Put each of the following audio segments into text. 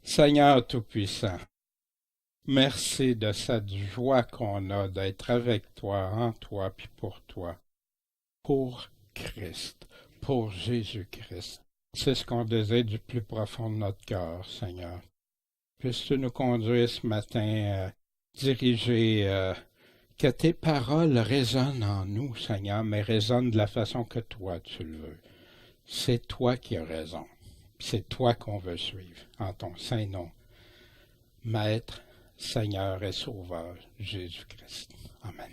Seigneur Tout-Puissant, merci de cette joie qu'on a d'être avec toi, en toi, puis pour Christ, pour Jésus-Christ. C'est ce qu'on désire du plus profond de notre cœur, Seigneur. Puisses-tu nous conduire ce matin, diriger, que tes paroles résonnent en nous, Seigneur, mais résonnent de la façon que toi tu le veux. C'est toi qui as raison. C'est toi qu'on veut suivre, en ton saint nom. Maître, Seigneur et Sauveur, Jésus-Christ. Amen.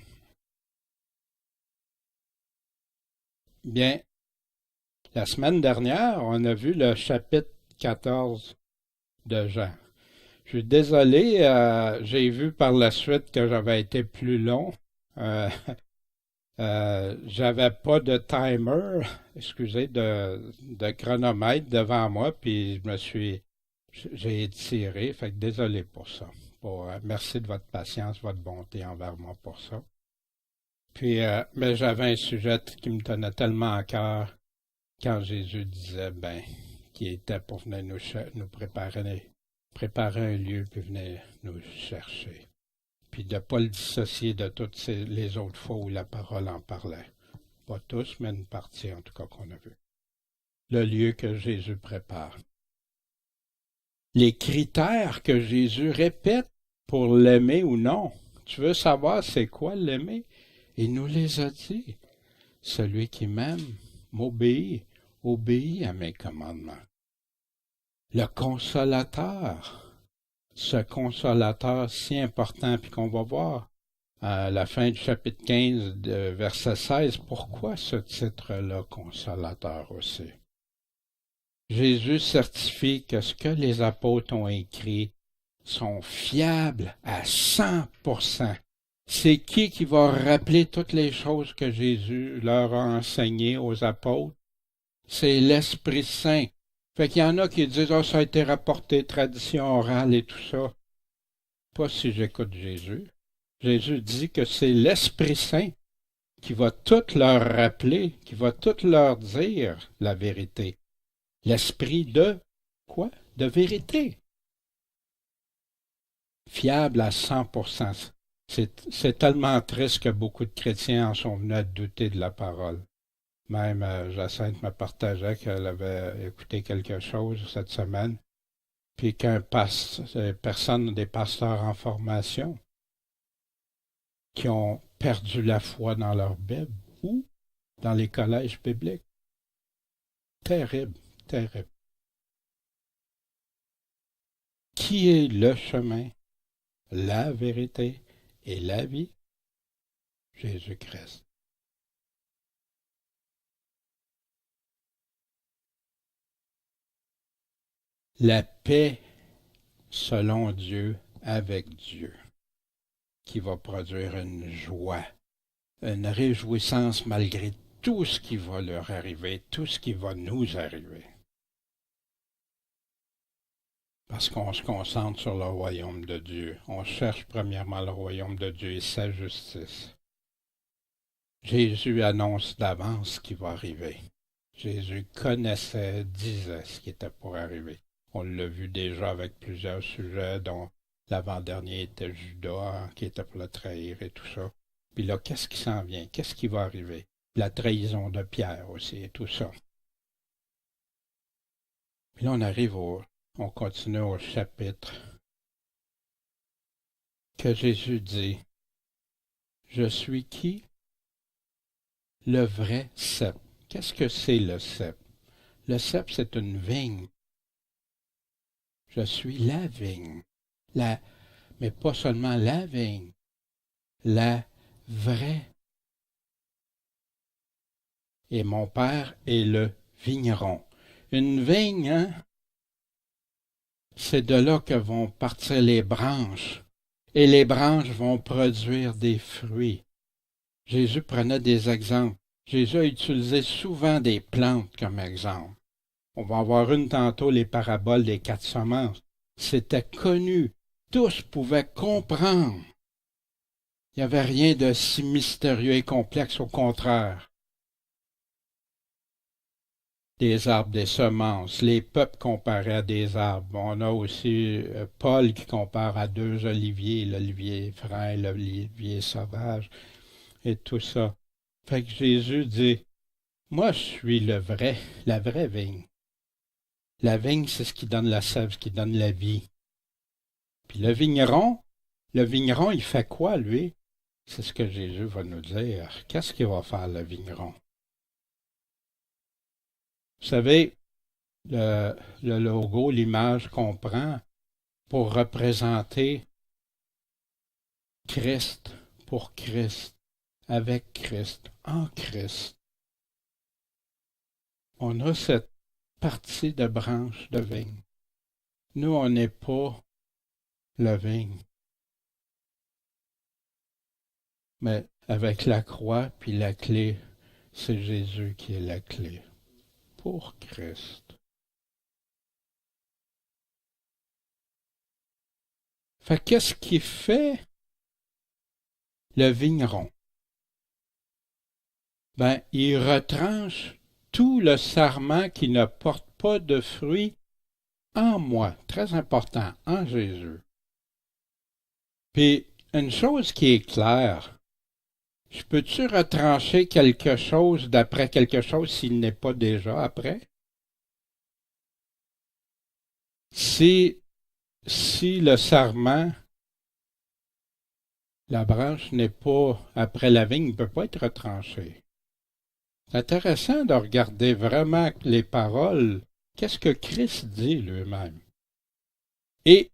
Bien, la semaine dernière, on a vu le chapitre 14 de Jean. Je suis désolé, j'ai vu par la suite que j'avais été plus long. Euh, j'avais pas de timer, excusez, de chronomètre devant moi, puis j'ai étiré, fait que désolé pour ça. Merci de votre patience, votre bonté envers moi pour ça. Puis, mais j'avais un sujet qui me tenait tellement à cœur quand Jésus disait, qu'il était pour venir nous préparer un lieu, puis venir nous chercher. Puis de ne pas le dissocier de toutes les autres fois où la parole en parlait. Pas tous, mais une partie en tout cas qu'on a vu. Le lieu que Jésus prépare. Les critères que Jésus répète pour l'aimer ou non. Tu veux savoir c'est quoi l'aimer? Il nous les a dit. Celui qui m'aime m'obéit, obéit à mes commandements. Le consolateur, ce consolateur si important, puis qu'on va voir à la fin du chapitre 15, verset 16, pourquoi ce titre-là, consolateur aussi? Jésus certifie que ce que les apôtres ont écrit sont fiables à 100%. C'est qui va rappeler toutes les choses que Jésus leur a enseignées aux apôtres? C'est l'Esprit Saint. Fait qu'il y en a qui disent, ça a été rapporté, tradition orale et tout ça. Pas si j'écoute Jésus. Jésus dit que c'est l'Esprit Saint qui va tout leur rappeler, qui va tout leur dire la vérité. L'esprit de quoi? De vérité. Fiable à 100%. C'est tellement triste que beaucoup de chrétiens en sont venus à douter de la parole. Même Jacinthe me partageait qu'elle avait écouté quelque chose cette semaine, puis des pasteurs en formation, qui ont perdu la foi dans leur Bible ou dans les collèges bibliques. Terrible, terrible. Qui est le chemin, la vérité et la vie? Jésus-Christ. La paix selon Dieu avec Dieu, qui va produire une joie, une réjouissance malgré tout ce qui va leur arriver, tout ce qui va nous arriver. Parce qu'on se concentre sur le royaume de Dieu. On cherche premièrement le royaume de Dieu et sa justice. Jésus annonce d'avance ce qui va arriver. Jésus connaissait, disait ce qui était pour arriver. On l'a vu déjà avec plusieurs sujets, dont l'avant-dernier était Judas, qui était pour le trahir et tout ça. Puis là, qu'est-ce qui s'en vient? Qu'est-ce qui va arriver? La trahison de Pierre aussi et tout ça. Puis là, on continue au chapitre que Jésus dit, « Je suis qui? Le vrai cep. » Qu'est-ce que c'est le cep? Le cep, c'est une vigne. Je suis la vigne. Mais pas seulement la vigne, la vraie. Et mon père est le vigneron. Une vigne, hein? C'est de là que vont partir les branches. Et les branches vont produire des fruits. Jésus prenait des exemples. Jésus a utilisé souvent des plantes comme exemple. On va en voir une tantôt, les paraboles des 4 semences. C'était connu. Tous pouvaient comprendre. Il n'y avait rien de si mystérieux et complexe, au contraire. des arbres, des semences. Les peuples comparaient à des arbres. On a aussi Paul qui compare à deux oliviers, l'olivier frêle, l'olivier sauvage, et tout ça. Fait que Jésus dit, moi je suis la vraie vigne. La vigne, c'est ce qui donne la sève, ce qui donne la vie. Puis le vigneron, il fait quoi, lui? C'est ce que Jésus va nous dire. Qu'est-ce qu'il va faire, le vigneron? Vous savez, le logo, l'image qu'on prend pour représenter Christ, pour Christ, avec Christ, en Christ. On a cette partie de branche de vigne. Nous, on n'est pas la vigne. Mais avec la croix puis la clé, c'est Jésus qui est la clé pour Christ. Fait qu'est-ce qui fait le vigneron? Ben, il retranche tout le sarment qui ne porte pas de fruits en moi. Très important, en Jésus. Puis, une chose qui est claire, je peux-tu retrancher quelque chose d'après quelque chose s'il n'est pas déjà après? Si le sarment, la branche n'est pas après la vigne, ne peut pas être retranché. C'est intéressant de regarder vraiment les paroles. Qu'est-ce que Christ dit lui-même? Et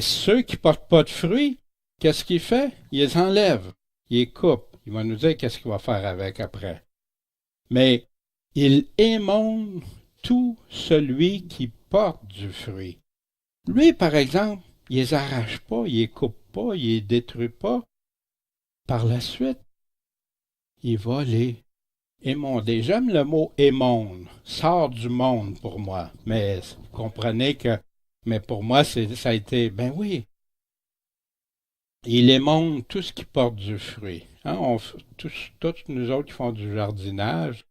ceux qui ne portent pas de fruits, qu'est-ce qu'il fait? Il les enlève, il les coupe. Il va nous dire qu'est-ce qu'il va faire avec après. Mais il émonde tout celui qui porte du fruit. Lui, par exemple, il les arrache pas, il les coupe pas, il les détruit pas. Par la suite, il va les émonder. J'aime le mot émonde, sort du monde pour moi. Mais vous comprenez que, mais pour moi, ça a été, ben oui, il émonde tout ce qui porte du fruit. Hein, tous nous autres qui font du jardinage,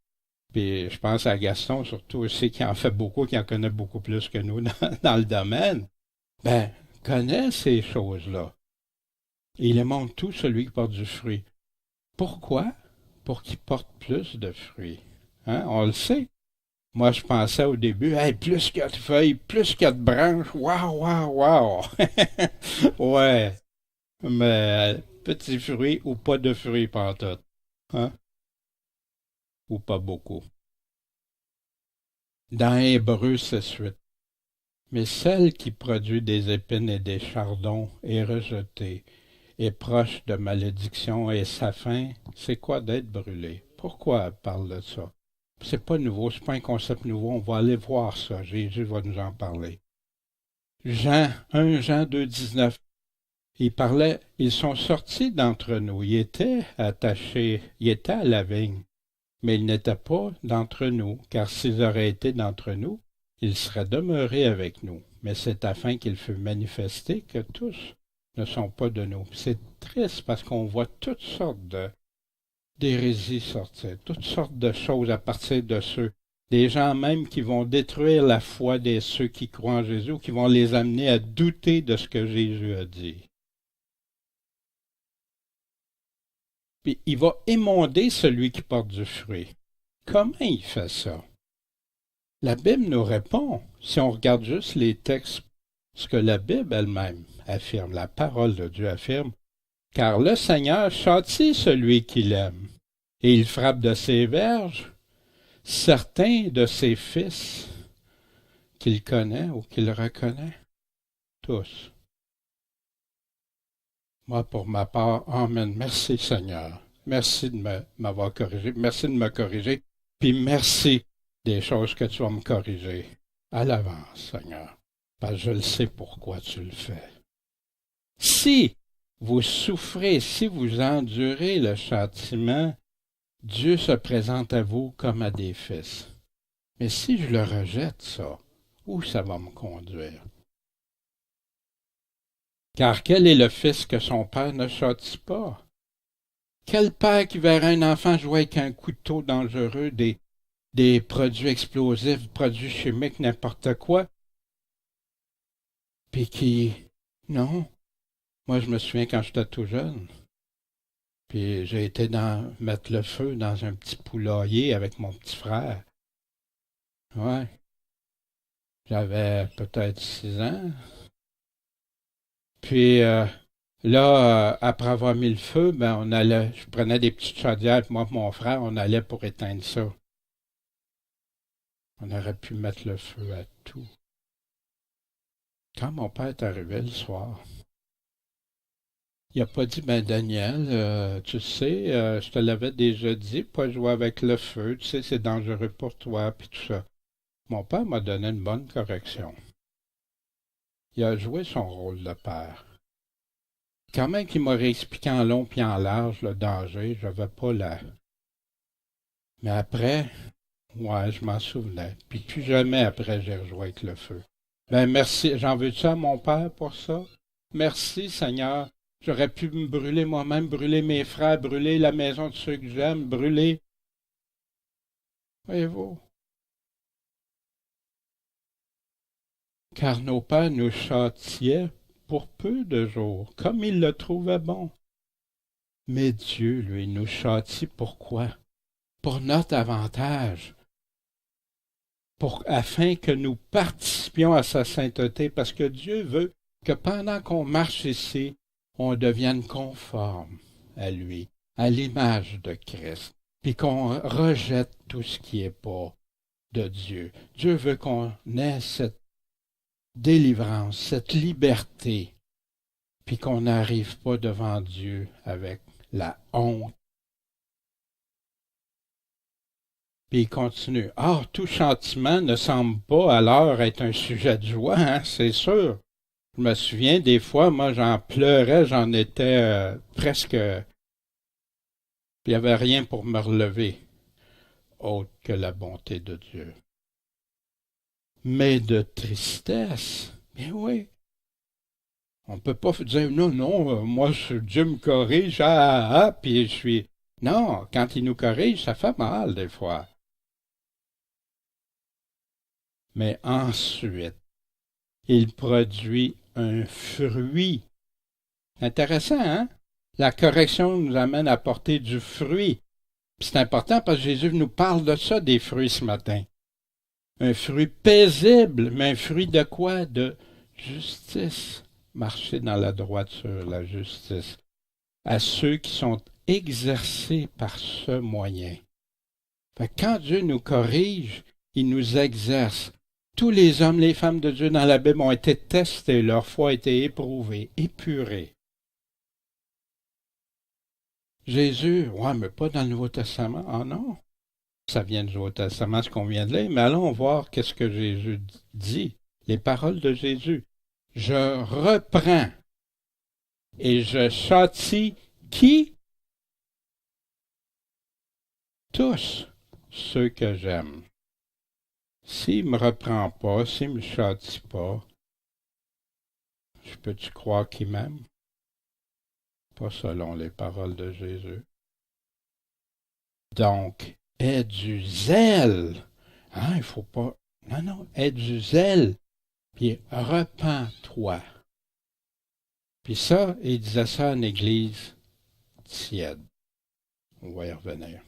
puis je pense à Gaston surtout aussi qui en fait beaucoup, qui en connaît beaucoup plus que nous dans le domaine, ben, connaît ces choses-là. Il émonde tout celui qui porte du fruit. Pourquoi? Pour qu'il porte plus de fruits. Hein? On le sait. Moi, je pensais au début, hey, plus qu'il y a de feuilles, plus qu'il y a de branches, waouh, waouh, waouh. Ouais, mais petits fruits ou pas de fruits pantoute. Hein? Ou pas beaucoup. Dans Hébreux, c'est suite. Mais celle qui produit des épines et des chardons est rejetée, est proche de malédiction, et sa fin, c'est quoi d'être brûlée? Pourquoi elle parle de ça? C'est pas nouveau, c'est pas un concept nouveau, on va aller voir ça, Jésus va nous en parler. 1 Jean 2, 19, il parlait, ils sont sortis d'entre nous, ils étaient attachés, ils étaient à la vigne, mais ils n'étaient pas d'entre nous, car s'ils auraient été d'entre nous, ils seraient demeurés avec nous. Mais c'est afin qu'il fût manifesté que tous ne sont pas de nous. C'est triste parce qu'on voit toutes sortes d'hérésies sortir, toutes sortes de choses à partir de ceux. Des gens même qui vont détruire la foi de ceux qui croient en Jésus, ou qui vont les amener à douter de ce que Jésus a dit. Puis il va émonder celui qui porte du fruit. Comment il fait ça? La Bible nous répond, si on regarde juste les textes, ce que la Bible elle-même affirme, la parole de Dieu affirme, car le Seigneur châtie celui qu'il aime, et il frappe de ses verges certains de ses fils qu'il connaît ou qu'il reconnaît, tous. Moi, pour ma part, amen, merci Seigneur, merci de m'avoir corrigé, merci de me corriger, puis merci des choses que tu vas me corriger à l'avance, Seigneur, parce que je le sais pourquoi tu le fais. Si vous souffrez, si vous endurez le châtiment, Dieu se présente à vous comme à des fils. Mais si je le rejette, ça, où ça va me conduire? Car quel est le fils que son père ne châtie pas? Quel père qui verra un enfant jouer avec un couteau dangereux, des des produits explosifs, produits chimiques, n'importe quoi, puis qui... Non. Moi, je me souviens quand j'étais tout jeune, puis j'ai été mettre le feu dans un petit poulailler avec mon petit frère. Ouais, j'avais peut-être 6 ans. Puis là, après avoir mis le feu, ben on allait, je prenais des petites chaudières, puis moi et mon frère, on allait pour éteindre ça. On aurait pu mettre le feu à tout. Quand mon père est arrivé le soir, il a pas dit, ben Daniel, tu sais, je te l'avais déjà dit, pas jouer avec le feu, tu sais, c'est dangereux pour toi, puis tout ça. Mon père m'a donné une bonne correction. Il a joué son rôle de père. Quand même qu'il m'a réexpliqué en long puis en large le danger, je n'avais pas la... Mais après, ouais, je m'en souvenais. Puis plus jamais après, j'ai rejoué avec le feu. Ben merci, j'en veux-tu à mon père pour ça? Merci, Seigneur. J'aurais pu me brûler moi-même, brûler mes frères, brûler la maison de ceux que j'aime, brûler... Voyez-vous? Car nos pères nous châtiaient pour peu de jours, comme ils le trouvaient bon. Mais Dieu, lui, nous châtie pourquoi? Pour notre avantage, afin que nous participions à sa sainteté, parce que Dieu veut que pendant qu'on marche ici, on devienne conforme à lui, à l'image de Christ, puis qu'on rejette tout ce qui n'est pas de Dieu. Dieu veut qu'on ait cette délivrance, cette liberté, puis qu'on n'arrive pas devant Dieu avec la honte. Puis il continue. Ah, tout châtiment ne semble pas alors être un sujet de joie, hein, c'est sûr. Je me souviens des fois, moi j'en pleurais, j'en étais presque... Il n'y avait rien pour me relever, autre que la bonté de Dieu. Mais de tristesse, bien oui. On ne peut pas dire, non, non, moi Dieu me corrige, puis je suis... Non, quand il nous corrige, ça fait mal des fois. Mais ensuite, il produit un fruit. Intéressant, hein? La correction nous amène à porter du fruit. C'est important parce que Jésus nous parle de ça, des fruits ce matin. Un fruit paisible, mais un fruit de quoi? De justice. Marcher dans la droiture, la justice. À ceux qui sont exercés par ce moyen. Fait que quand Dieu nous corrige, il nous exerce. Tous les hommes, les femmes de Dieu dans la Bible ont été testés, leur foi a été éprouvée, épurée. Jésus, ouais, mais pas dans le Nouveau Testament. Ah non, ça vient du Nouveau Testament, ce qu'on vient de lire, mais allons voir qu'est-ce que Jésus dit, les paroles de Jésus. Je reprends et je châtie qui? Tous ceux que j'aime. S'il ne me reprend pas, s'il ne me châtie pas, je peux-tu croire qu'il m'aime? Pas selon les paroles de Jésus. Donc, aie du zèle. Hein, il faut pas... Non, non, aie du zèle. Puis repens-toi. Puis ça, il disait ça en église tiède. On va y revenir.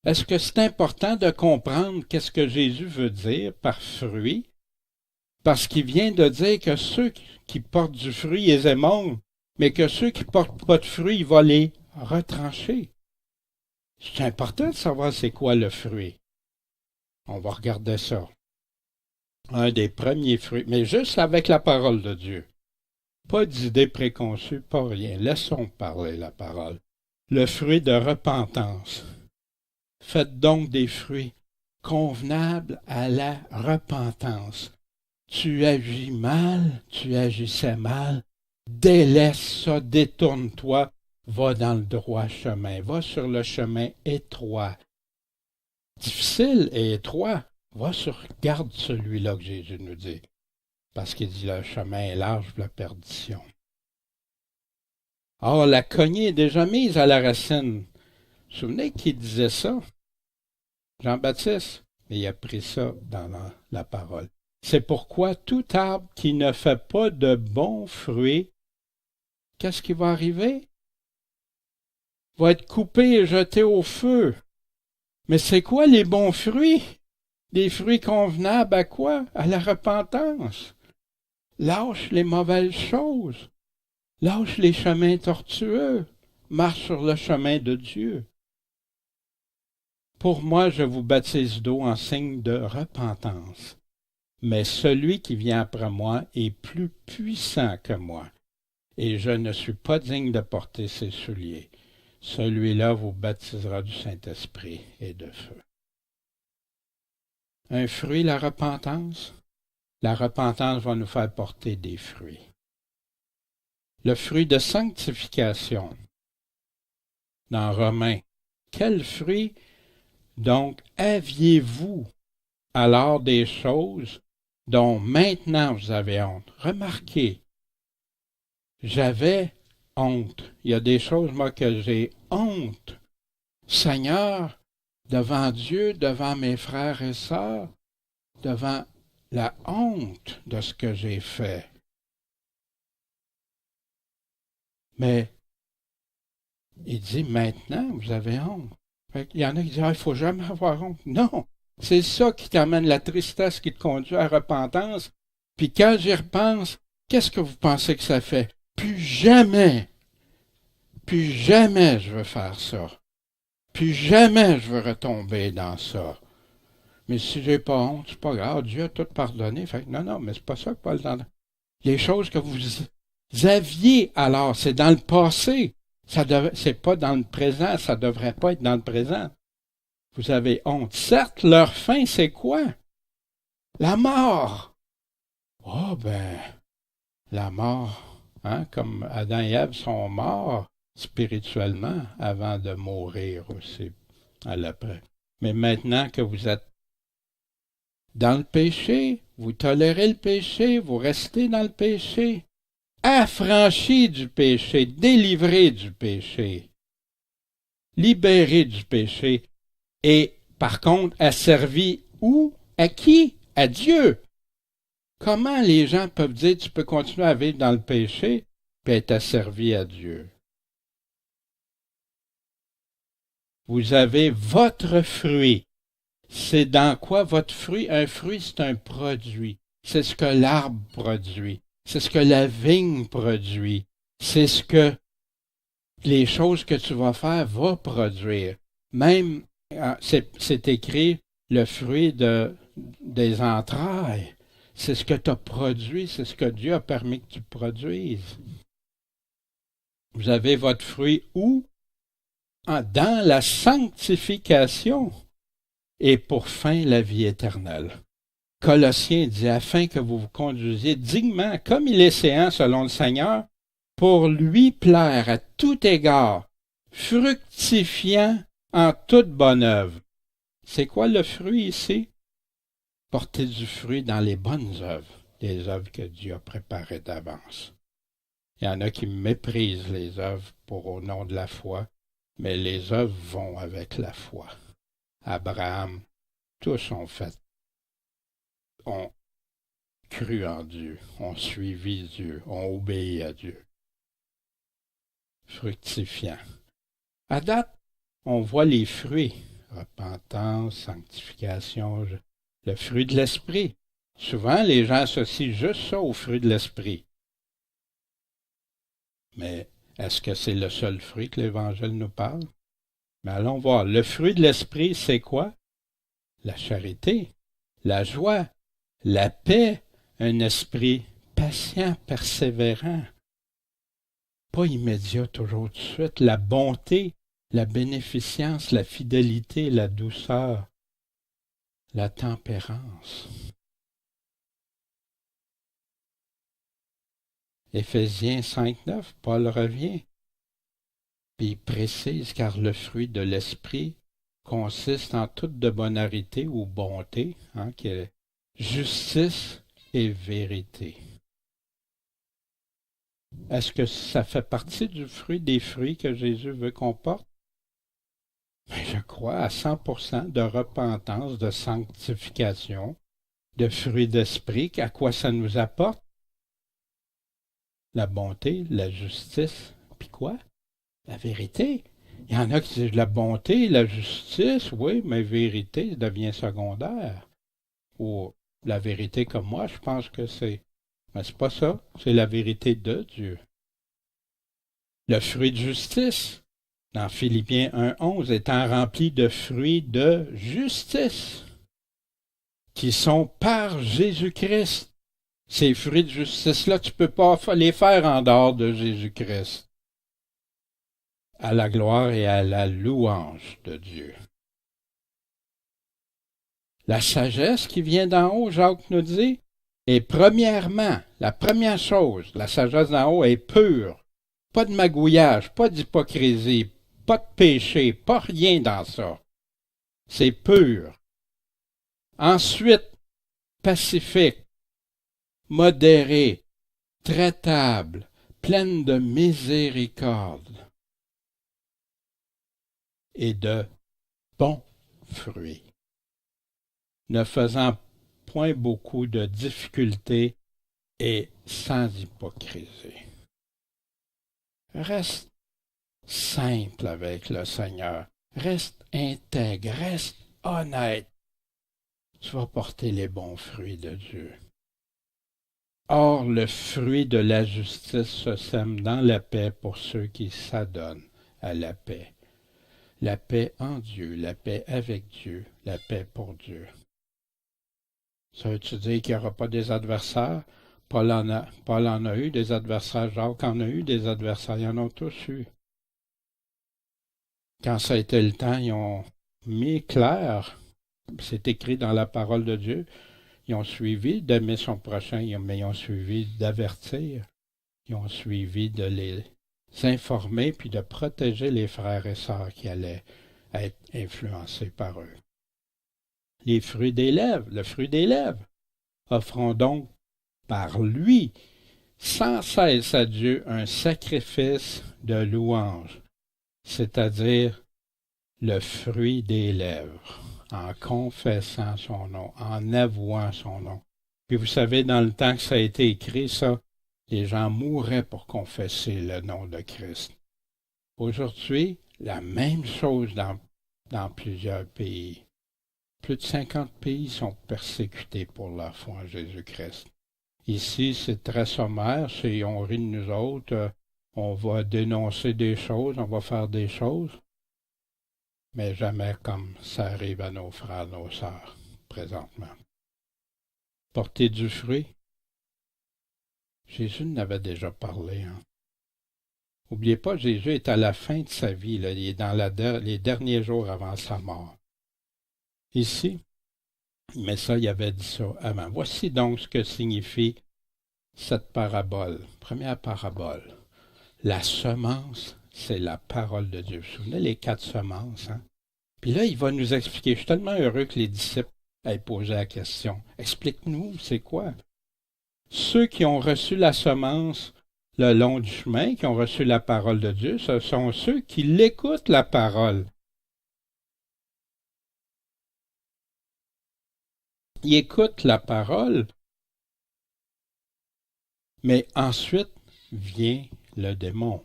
Est-ce que c'est important de comprendre qu'est-ce que Jésus veut dire par fruit? Parce qu'il vient de dire que ceux qui portent du fruit, ils les aiment, mais que ceux qui portent pas de fruit, il va les retrancher. C'est important de savoir c'est quoi le fruit. On va regarder ça. Un des premiers fruits, mais juste avec la parole de Dieu. Pas d'idées préconçues, pas rien. Laissons parler la parole. Le fruit de repentance. Faites donc des fruits convenables à la repentance. Tu agis mal, tu agissais mal, délaisse ça, détourne-toi, va dans le droit chemin, va sur le chemin étroit. Difficile et étroit, garde celui-là que Jésus nous dit, parce qu'il dit le chemin est large pour la perdition. Or, la cognée est déjà mise à la racine. Vous vous souvenez qu'il disait ça? Jean-Baptiste, mais il a pris ça dans la parole. C'est pourquoi tout arbre qui ne fait pas de bons fruits, qu'est-ce qui va arriver? Va être coupé et jeté au feu. Mais c'est quoi les bons fruits? Des fruits convenables à quoi? À la repentance. Lâche les mauvaises choses. Lâche les chemins tortueux. Marche sur le chemin de Dieu. Pour moi, je vous baptise d'eau en signe de repentance. Mais celui qui vient après moi est plus puissant que moi, et je ne suis pas digne de porter ses souliers. Celui-là vous baptisera du Saint-Esprit et de feu. Un fruit, la repentance? La repentance va nous faire porter des fruits. Le fruit de sanctification. Dans Romains, quel fruit donc aviez-vous alors des choses dont maintenant vous avez honte? Remarquez, j'avais honte. Il y a des choses, moi, que j'ai honte. Seigneur, devant Dieu, devant mes frères et sœurs, devant la honte de ce que j'ai fait. Mais il dit, maintenant, vous avez honte. Il y en a qui disent, il ne faut jamais avoir honte. Non, c'est ça qui t'amène la tristesse, qui te conduit à la repentance. Puis quand j'y repense, qu'est-ce que vous pensez que ça fait? Plus jamais je veux faire ça. Plus jamais je veux retomber dans ça. Mais si j'ai pas honte, c'est pas grave, Dieu a tout pardonné. Fait que non, mais c'est pas ça que Paul dit. Les choses que vous aviez alors, c'est dans le passé. C'est pas dans le présent, ça devrait pas être dans le présent. Vous avez honte. Certes, leur fin, c'est quoi? La mort. Oh ben, la mort, hein, comme Adam et Ève sont morts spirituellement avant de mourir aussi à l'après. Mais maintenant que vous êtes dans le péché, vous tolérez le péché, vous restez dans le péché, affranchis du péché, délivrés du péché, libérés du péché, et par contre asservis où? À qui? À Dieu. Comment les gens peuvent dire tu peux continuer à vivre dans le péché et être asservi à Dieu? Vous avez votre fruit. C'est dans quoi votre fruit? Un fruit, c'est un produit. C'est ce que l'arbre produit. C'est ce que la vigne produit. C'est ce que les choses que tu vas faire vont produire. Même, c'est écrit le fruit des entrailles. C'est ce que tu as produit, c'est ce que Dieu a permis que tu produises. Vous avez votre fruit où? Dans la sanctification. Et pour fin, la vie éternelle. Colossiens dit, afin que vous vous conduisiez dignement, comme il est séant selon le Seigneur, pour lui plaire à tout égard, fructifiant en toute bonne œuvre. C'est quoi le fruit ici? Porter du fruit dans les bonnes œuvres, les œuvres que Dieu a préparées d'avance. Il y en a qui méprisent les œuvres au nom de la foi, mais les œuvres vont avec la foi. Abraham, tous ont cru en Dieu, ont suivi Dieu, ont obéi à Dieu. Fructifiant. À date, on voit les fruits, repentance, sanctification, le fruit de l'esprit. Souvent, les gens associent juste ça au fruit de l'esprit. Mais est-ce que c'est le seul fruit que l'Évangile nous parle? Mais allons voir. Le fruit de l'esprit, c'est quoi? La charité, la joie, la paix, un esprit patient, persévérant, pas immédiat toujours tout de suite, la bonté, la bénéficence, la fidélité, la douceur, la tempérance. Éphésiens 5.9, Paul revient, puis il précise, car le fruit de l'esprit consiste en toute de bonarité ou bonté, qui est justice et vérité. Est-ce que ça fait partie du fruit des fruits que Jésus veut qu'on porte? Mais je crois à 100% de repentance, de sanctification, de fruits d'esprit. À quoi ça nous apporte? La bonté, la justice, puis quoi? La vérité. Il y en a qui disent la bonté, la justice, oui, mais vérité devient secondaire. Ou la vérité comme moi, je pense que c'est. Mais c'est pas ça, c'est la vérité de Dieu. Le fruit de justice, dans Philippiens 1,11, étant rempli de fruits de justice, qui sont par Jésus-Christ. Ces fruits de justice-là, tu ne peux pas les faire en dehors de Jésus-Christ. À la gloire et à la louange de Dieu. La sagesse qui vient d'en haut, Jacques nous dit, est premièrement, la première chose, la sagesse d'en haut est pure. Pas de magouillage, pas d'hypocrisie, pas de péché, pas rien dans ça. C'est pur. Ensuite, pacifique, modérée, traitable, pleine de miséricorde et de bons fruits, ne faisant point beaucoup de difficultés et sans hypocrisie. Reste simple avec le Seigneur, reste intègre, reste honnête. Tu vas porter les bons fruits de Dieu. Or, le fruit de la justice se sème dans la paix pour ceux qui s'adonnent à la paix. La paix en Dieu, la paix avec Dieu, la paix pour Dieu. Ça veut-tu dire qu'il n'y aura pas des adversaires? Paul en a eu des adversaires, Jacques en a eu des adversaires, ils en ont tous eu. Quand ça a été le temps, ils ont mis clair, c'est écrit dans la parole de Dieu, ils ont suivi d'aimer son prochain, mais ils ont suivi d'avertir, ils ont suivi de les informer puis de protéger les frères et sœurs qui allaient être influencés par eux. Les fruits des lèvres, le fruit des lèvres, offrons donc par lui sans cesse à Dieu un sacrifice de louange, c'est-à-dire le fruit des lèvres, en confessant son nom, en avouant son nom. Puis vous savez, dans le temps que ça a été écrit, ça, les gens mouraient pour confesser le nom de Christ. Aujourd'hui, la même chose dans plusieurs pays. Plus de 50 pays sont persécutés pour leur foi en Jésus-Christ. Ici, c'est très sommaire, on rit de nous autres, on va dénoncer des choses, on va faire des choses, mais jamais comme ça arrive à nos frères, nos sœurs, présentement. Porter du fruit. Jésus en avait déjà parlé. N'oubliez pas, Jésus est à la fin de sa vie, là, il est dans les derniers jours avant sa mort. Ici, mais ça, il avait dit ça avant. Voici donc ce que signifie cette parabole. Première parabole. La semence, c'est la parole de Dieu. Vous vous souvenez les 4 semences, hein? Puis là, il va nous expliquer. Je suis tellement heureux que les disciples aient posé la question. Explique-nous, c'est quoi? Ceux qui ont reçu la semence le long du chemin, qui ont reçu la parole de Dieu, ce sont ceux qui l'écoutent la parole. Ils écoutent la parole, mais ensuite vient le démon.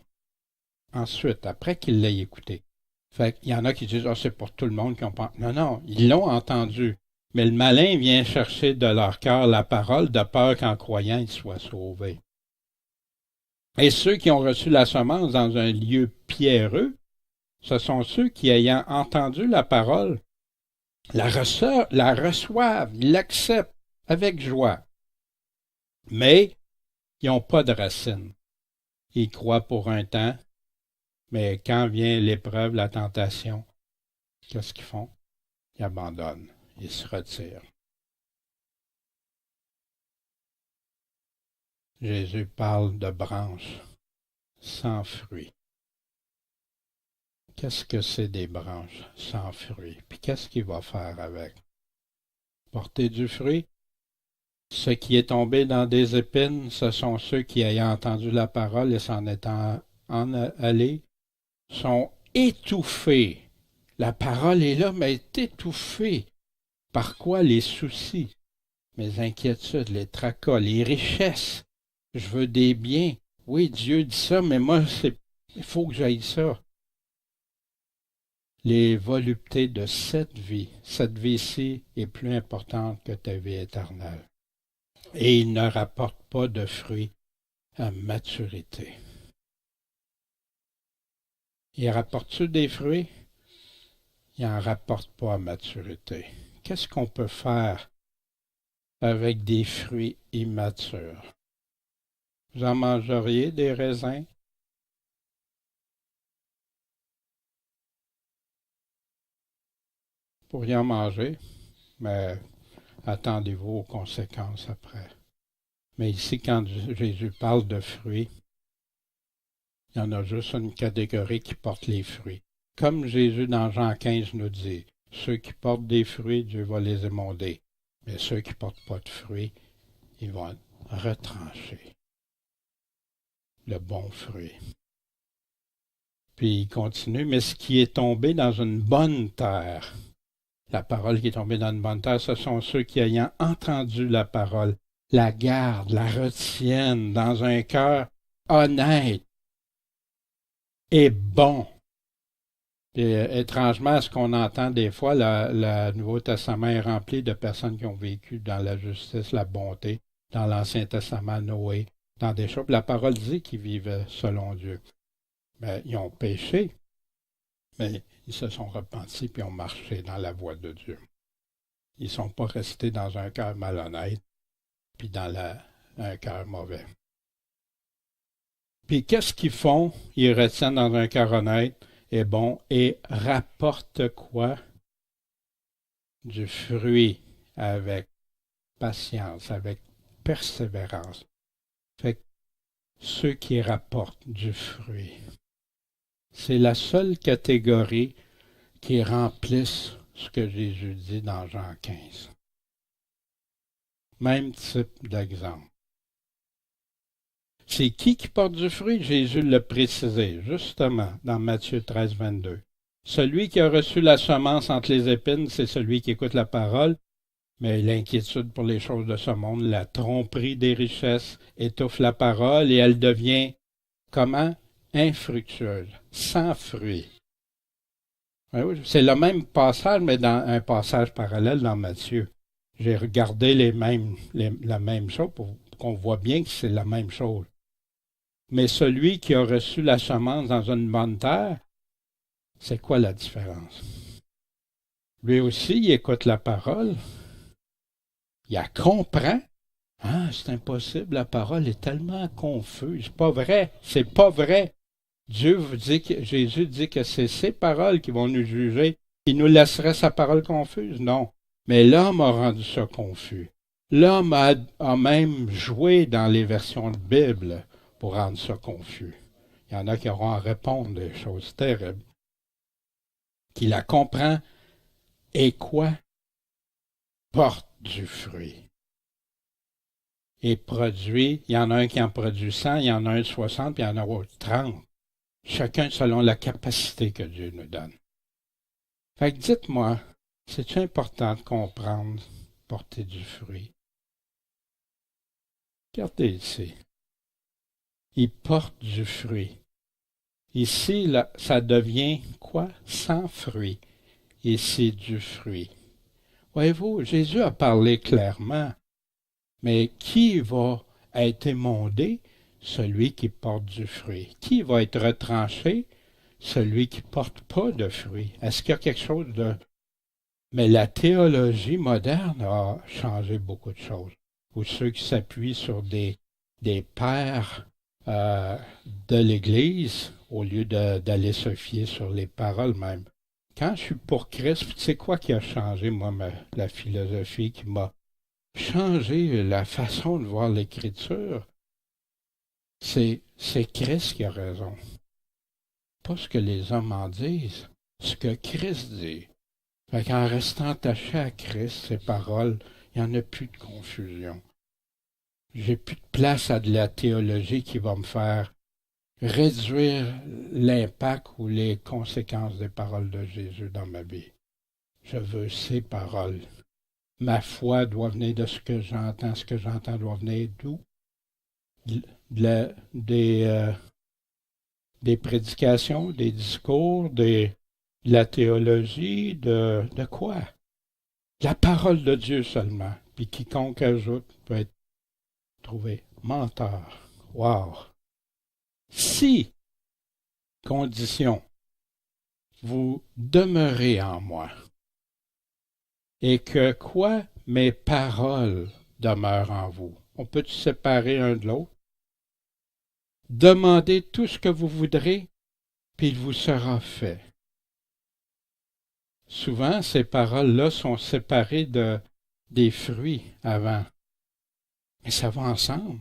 Ensuite, après qu'il l'ait écouté. Fait qu'il y en a qui disent, c'est pour tout le monde qui ont pas. Non, non, ils l'ont entendu. Mais le malin vient chercher de leur cœur la parole de peur qu'en croyant, ils soient sauvés. Et ceux qui ont reçu la semence dans un lieu pierreux, ce sont ceux qui, ayant entendu la parole, la reçoivent, ils l'acceptent avec joie. Mais ils n'ont pas de racines. Ils croient pour un temps, mais quand vient l'épreuve, la tentation, qu'est-ce qu'ils font? Ils abandonnent, ils se retirent. Jésus parle de branches sans fruits. Qu'est-ce que c'est des branches sans fruits? Puis qu'est-ce qu'il va faire avec? Porter du fruit? Ce qui est tombé dans des épines, ce sont ceux qui, ayant entendu la parole et s'en étant en allés, sont étouffés. La parole est là, mais est étouffée. Par quoi? Les soucis, mes inquiétudes, les tracas, les richesses. Je veux des biens. Oui, Dieu dit ça, mais moi, il faut que j'aille ça. Les voluptés de cette vie-ci est plus importante que ta vie éternelle. Et il ne rapporte pas de fruits à maturité. Il rapporte-tu des fruits? Il n'en rapporte pas à maturité. Qu'est-ce qu'on peut faire avec des fruits immatures? Vous en mangeriez des raisins? Vous pourriez en manger, mais attendez-vous aux conséquences après. Mais ici, quand Jésus parle de fruits, il y en a juste une catégorie qui porte les fruits. Comme Jésus dans Jean 15 nous dit, ceux qui portent des fruits, Dieu va les émonder. Mais ceux qui ne portent pas de fruits, ils vont retrancher le bon fruit. Puis il continue, mais ce qui est tombé dans une bonne terre, la parole qui est tombée dans une bonne terre, ce sont ceux qui, ayant entendu la parole, la gardent, la retiennent dans un cœur honnête et bon. Et, étrangement, ce qu'on entend des fois, le Nouveau Testament est rempli de personnes qui ont vécu dans la justice, la bonté, dans l'Ancien Testament, Noé, dans des choses. La parole dit qu'ils vivaient selon Dieu. Mais ils ont péché, mais ils se sont repentis puis ont marché dans la voie de Dieu. Ils ne sont pas restés dans un cœur malhonnête puis dans un cœur mauvais. Puis qu'est-ce qu'ils font? Ils retiennent dans un cœur honnête et bon et rapportent quoi? Du fruit avec patience, avec persévérance. Fait que ceux qui rapportent du fruit, c'est la seule catégorie qui remplisse ce que Jésus dit dans Jean 15. Même type d'exemple. C'est qui porte du fruit? Jésus l'a précisé, justement, dans Matthieu 13, 22. Celui qui a reçu la semence entre les épines, c'est celui qui écoute la parole, mais l'inquiétude pour les choses de ce monde, la tromperie des richesses, étouffe la parole et elle devient, comment? Infructueuse, sans fruit. Oui, c'est le même passage, mais dans un passage parallèle dans Matthieu. J'ai regardé la même chose pour qu'on voit bien que c'est la même chose. Mais celui qui a reçu la semence dans une bonne terre, c'est quoi la différence? Lui aussi, il écoute la parole, il la comprend. Ah, c'est impossible, la parole est tellement confuse. C'est pas vrai, c'est pas vrai. Jésus dit que c'est ses paroles qui vont nous juger. Il nous laisserait sa parole confuse? Non. Mais l'homme a rendu ça confus. L'homme a même joué dans les versions de Bible pour rendre ça confus. Il y en a qui auront à répondre des choses terribles. Qui la comprend et quoi? Porte du fruit. Et produit, il y en a un qui en produit 100, il y en a un de 60, puis il y en a un 30. Chacun selon la capacité que Dieu nous donne. Fait que dites-moi, c'est important de comprendre, porter du fruit. Regardez ici. Il porte du fruit. Ici, là, ça devient quoi? Sans fruit. Ici, du fruit. Voyez-vous, Jésus a parlé clairement. Mais qui va être émondé? Celui qui porte du fruit. Qui va être retranché? Celui qui ne porte pas de fruit. Est-ce qu'il y a quelque chose de... Mais la théologie moderne a changé beaucoup de choses. Ou ceux qui s'appuient sur des pères de l'Église, au lieu d'aller se fier sur les paroles même. Quand je suis pour Christ, tu sais quoi qui a changé, moi, la philosophie qui m'a changé la façon de voir l'Écriture? C'est Christ qui a raison. Pas ce que les hommes en disent, ce que Christ dit. Fait qu'en restant attaché à Christ, ses paroles, il n'y en a plus de confusion. J'ai plus de place à de la théologie qui va me faire réduire l'impact ou les conséquences des paroles de Jésus dans ma vie. Je veux ses paroles. Ma foi doit venir de ce que j'entends doit venir d'où? Des prédications, des discours, de la théologie, de quoi? La parole de Dieu seulement. Puis quiconque ajoute peut être trouvé menteur. Wow! Si, condition, vous demeurez en moi, et que quoi? Mes paroles demeurent en vous. On peut se séparer un de l'autre? Demandez tout ce que vous voudrez, puis il vous sera fait. Souvent, ces paroles-là sont séparées des fruits avant. Mais ça va ensemble.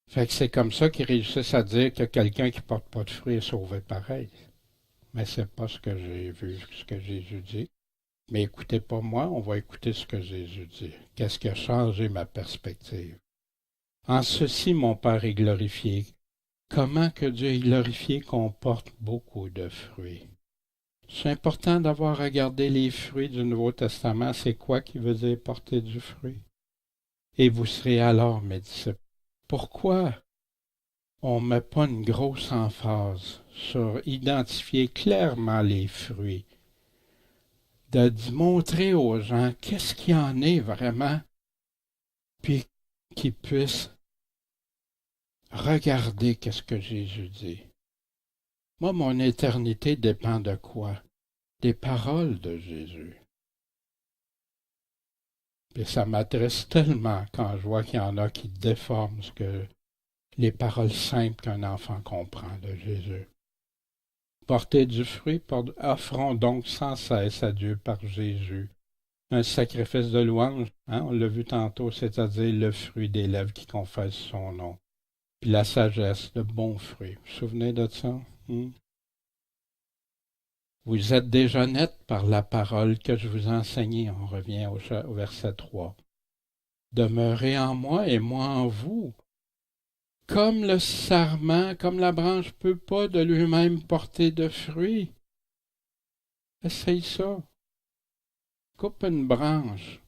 Fait que c'est comme ça qu'ils réussissent à dire que quelqu'un qui porte pas de fruits est sauvé pareil. Mais c'est pas ce que j'ai vu, ce que Jésus dit. Mais écoutez pas moi, on va écouter ce que Jésus dit. Qu'est-ce qui a changé ma perspective? En ceci, mon Père est glorifié. Comment que Dieu est glorifié qu'on porte beaucoup de fruits? C'est important d'avoir regardé les fruits du Nouveau Testament. C'est quoi qui veut dire porter du fruit? Et vous serez alors mes disciples. Pourquoi on ne met pas une grosse emphase sur identifier clairement les fruits? De montrer aux gens qu'est-ce qu'il y en est vraiment, puis qu'ils puissent regarder qu'est-ce que Jésus dit. Moi, mon éternité dépend de quoi? Des paroles de Jésus. Et ça m'attriste tellement quand je vois qu'il y en a qui déforment les paroles simples qu'un enfant comprend de Jésus. Portez du fruit, offrons donc sans cesse à Dieu par Jésus un sacrifice de louange, on l'a vu tantôt, c'est-à-dire le fruit des lèvres qui confessent son nom. Puis la sagesse, le bon fruit. Vous vous souvenez de ça? Vous êtes déjà nets par la parole que je vous ai enseignée. On revient au verset 3. Demeurez en moi et moi en vous. Comme le sarment, comme la branche peut pas de lui-même porter de fruits. Essaye ça. Coupe une branche.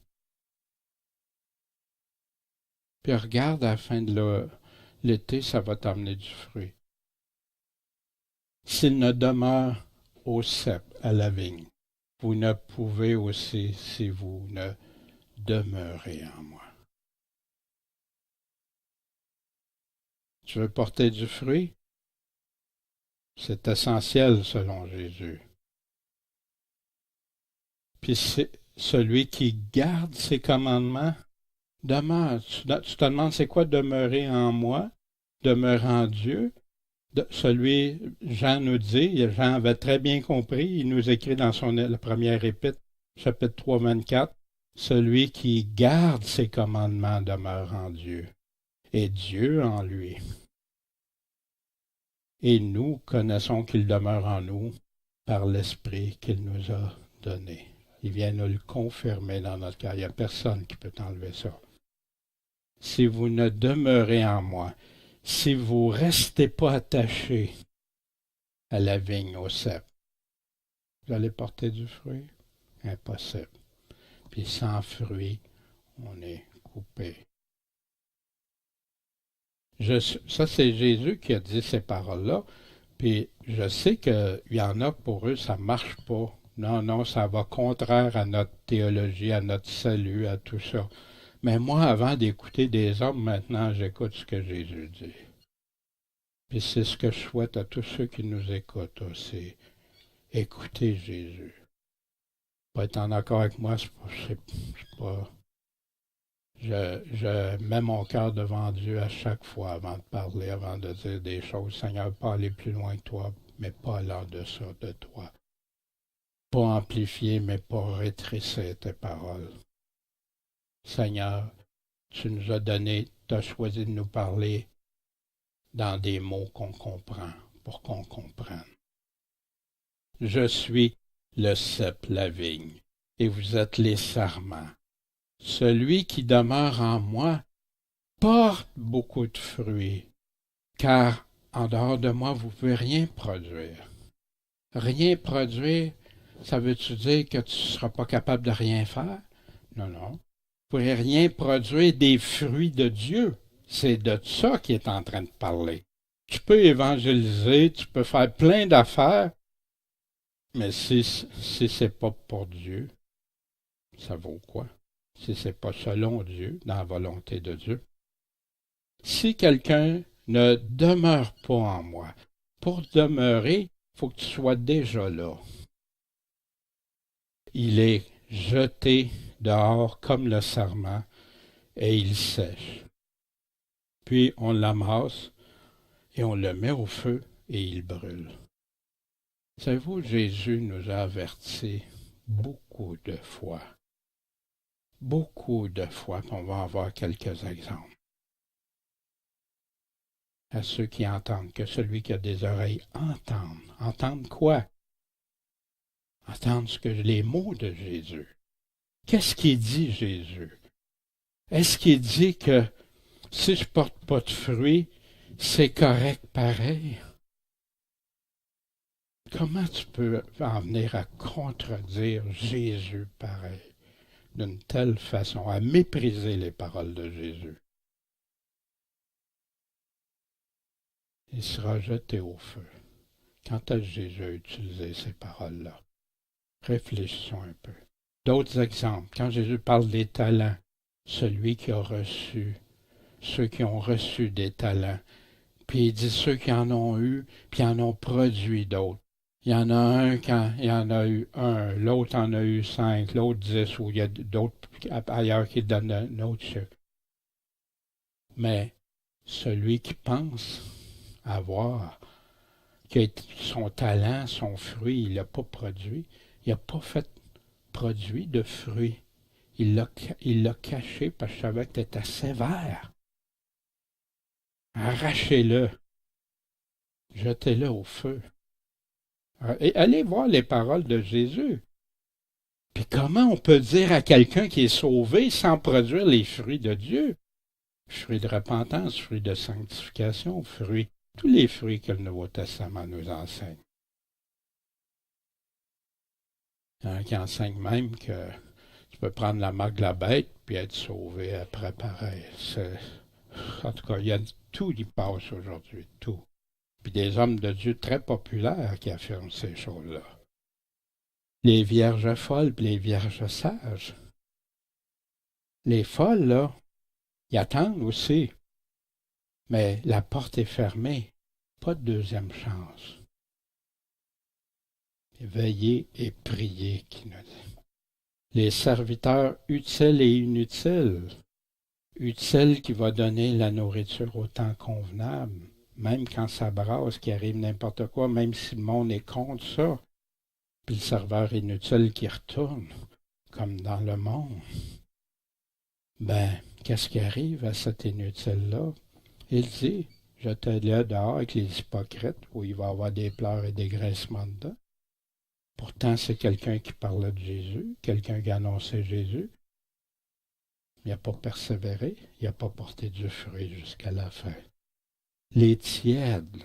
Puis regarde à la fin de l'été, ça va t'amener du fruit. S'il ne demeure au cep, à la vigne, vous ne pouvez aussi si vous ne demeurez en moi. Tu veux porter du fruit? C'est essentiel selon Jésus. Puis c'est celui qui garde ses commandements demeure. Tu te demandes c'est quoi demeurer en moi, demeurer en Dieu? Jean nous dit, Jean avait très bien compris, il nous écrit dans la première épître, chapitre 3, 24, celui qui garde ses commandements demeure en Dieu, et Dieu en lui. Et nous connaissons qu'il demeure en nous par l'Esprit qu'il nous a donné. Il vient nous le confirmer dans notre cœur. Il n'y a personne qui peut enlever ça. Si vous ne demeurez en moi, si vous ne restez pas attachés à la vigne, au cep, vous allez porter du fruit? Impossible. Puis sans fruit, on est coupé. Ça, c'est Jésus qui a dit ces paroles-là. Puis je sais qu'il y en a pour eux, ça ne marche pas. Non, ça va contraire à notre théologie, à notre salut, à tout ça. Mais moi, avant d'écouter des hommes, maintenant, j'écoute ce que Jésus dit. Puis c'est ce que je souhaite à tous ceux qui nous écoutent aussi. Écoutez Jésus. Pas être en accord avec moi, c'est pas. Je mets mon cœur devant Dieu à chaque fois avant de parler, avant de dire des choses. Seigneur, pas aller plus loin que toi, mais pas aller en deçà de toi. Pas amplifier, mais pas rétrécir tes paroles. Seigneur, tu nous as donné, tu as choisi de nous parler dans des mots qu'on comprend, pour qu'on comprenne. Je suis le cep, la vigne, et vous êtes les sarments. Celui qui demeure en moi porte beaucoup de fruits, car en dehors de moi, vous ne pouvez rien produire. Rien produire, ça veut-tu dire que tu ne seras pas capable de rien faire? Non, non. Vous ne pourrez rien produire des fruits de Dieu. C'est de ça qu'il est en train de parler. Tu peux évangéliser, tu peux faire plein d'affaires, mais si c'est pas pour Dieu, ça vaut quoi? Si c'est pas selon Dieu, dans la volonté de Dieu. Si quelqu'un ne demeure pas en moi, pour demeurer, il faut que tu sois déjà là. Il est jeté dehors comme le sarment et il sèche. Puis on l'amasse et on le met au feu et il brûle. Savez-vous, Jésus nous a avertis beaucoup de fois. Beaucoup de fois, puis on va en voir quelques exemples. À ceux qui entendent, que celui qui a des oreilles entende. Entende quoi? Entendre les mots de Jésus. Qu'est-ce qu'il dit, Jésus? Est-ce qu'il dit que si je porte pas de fruits, c'est correct pareil? Comment tu peux en venir à contredire Jésus pareil, d'une telle façon, à mépriser les paroles de Jésus? Il sera jeté au feu. Quand est-ce que Jésus a utilisé ces paroles-là? Réfléchissons un peu. D'autres exemples, quand Jésus parle des talents, celui qui a reçu, ceux qui ont reçu des talents, puis il dit ceux qui en ont eu, puis en ont produit d'autres. Il y en a un quand il y en a eu un, l'autre en a eu 5, l'autre 10, ou il y a d'autres ailleurs qui donnent un autre chiffre. Mais celui qui pense avoir, que son talent, son fruit, il l'a pas produit, il n'a pas fait produit de fruit. Il l'a caché parce que je savais que tu étais sévère. Arrachez-le, jetez-le au feu. Et allez voir les paroles de Jésus. Puis comment on peut dire à quelqu'un qui est sauvé sans produire les fruits de Dieu? Fruits de repentance, fruits de sanctification, tous les fruits que le Nouveau Testament nous enseigne. Il y en a qui enseignent même que tu peux prendre la marque de la bête puis être sauvé après pareil. En tout cas, il y a tout qui passe aujourd'hui, tout. Puis des hommes de Dieu très populaires qui affirment ces choses-là. Les vierges folles puis les vierges sages. Les folles, là, ils attendent aussi. Mais la porte est fermée. Pas de deuxième chance. Veillez et priez, qui nous dit. Les serviteurs utiles et inutiles. Utile qui va donner la nourriture au temps convenable. Même quand ça brasse, qu'il arrive n'importe quoi, même si le monde est contre ça. Puis le serveur inutile qui retourne, comme dans le monde. Ben, qu'est-ce qui arrive à cet inutile-là? Il dit, jetez-le dehors avec les hypocrites, où il va y avoir des pleurs et des graissements dedans. Pourtant, c'est quelqu'un qui parlait de Jésus, quelqu'un qui annonçait Jésus. Il n'a pas persévéré, il n'a pas porté du fruit jusqu'à la fin. Les tièdes,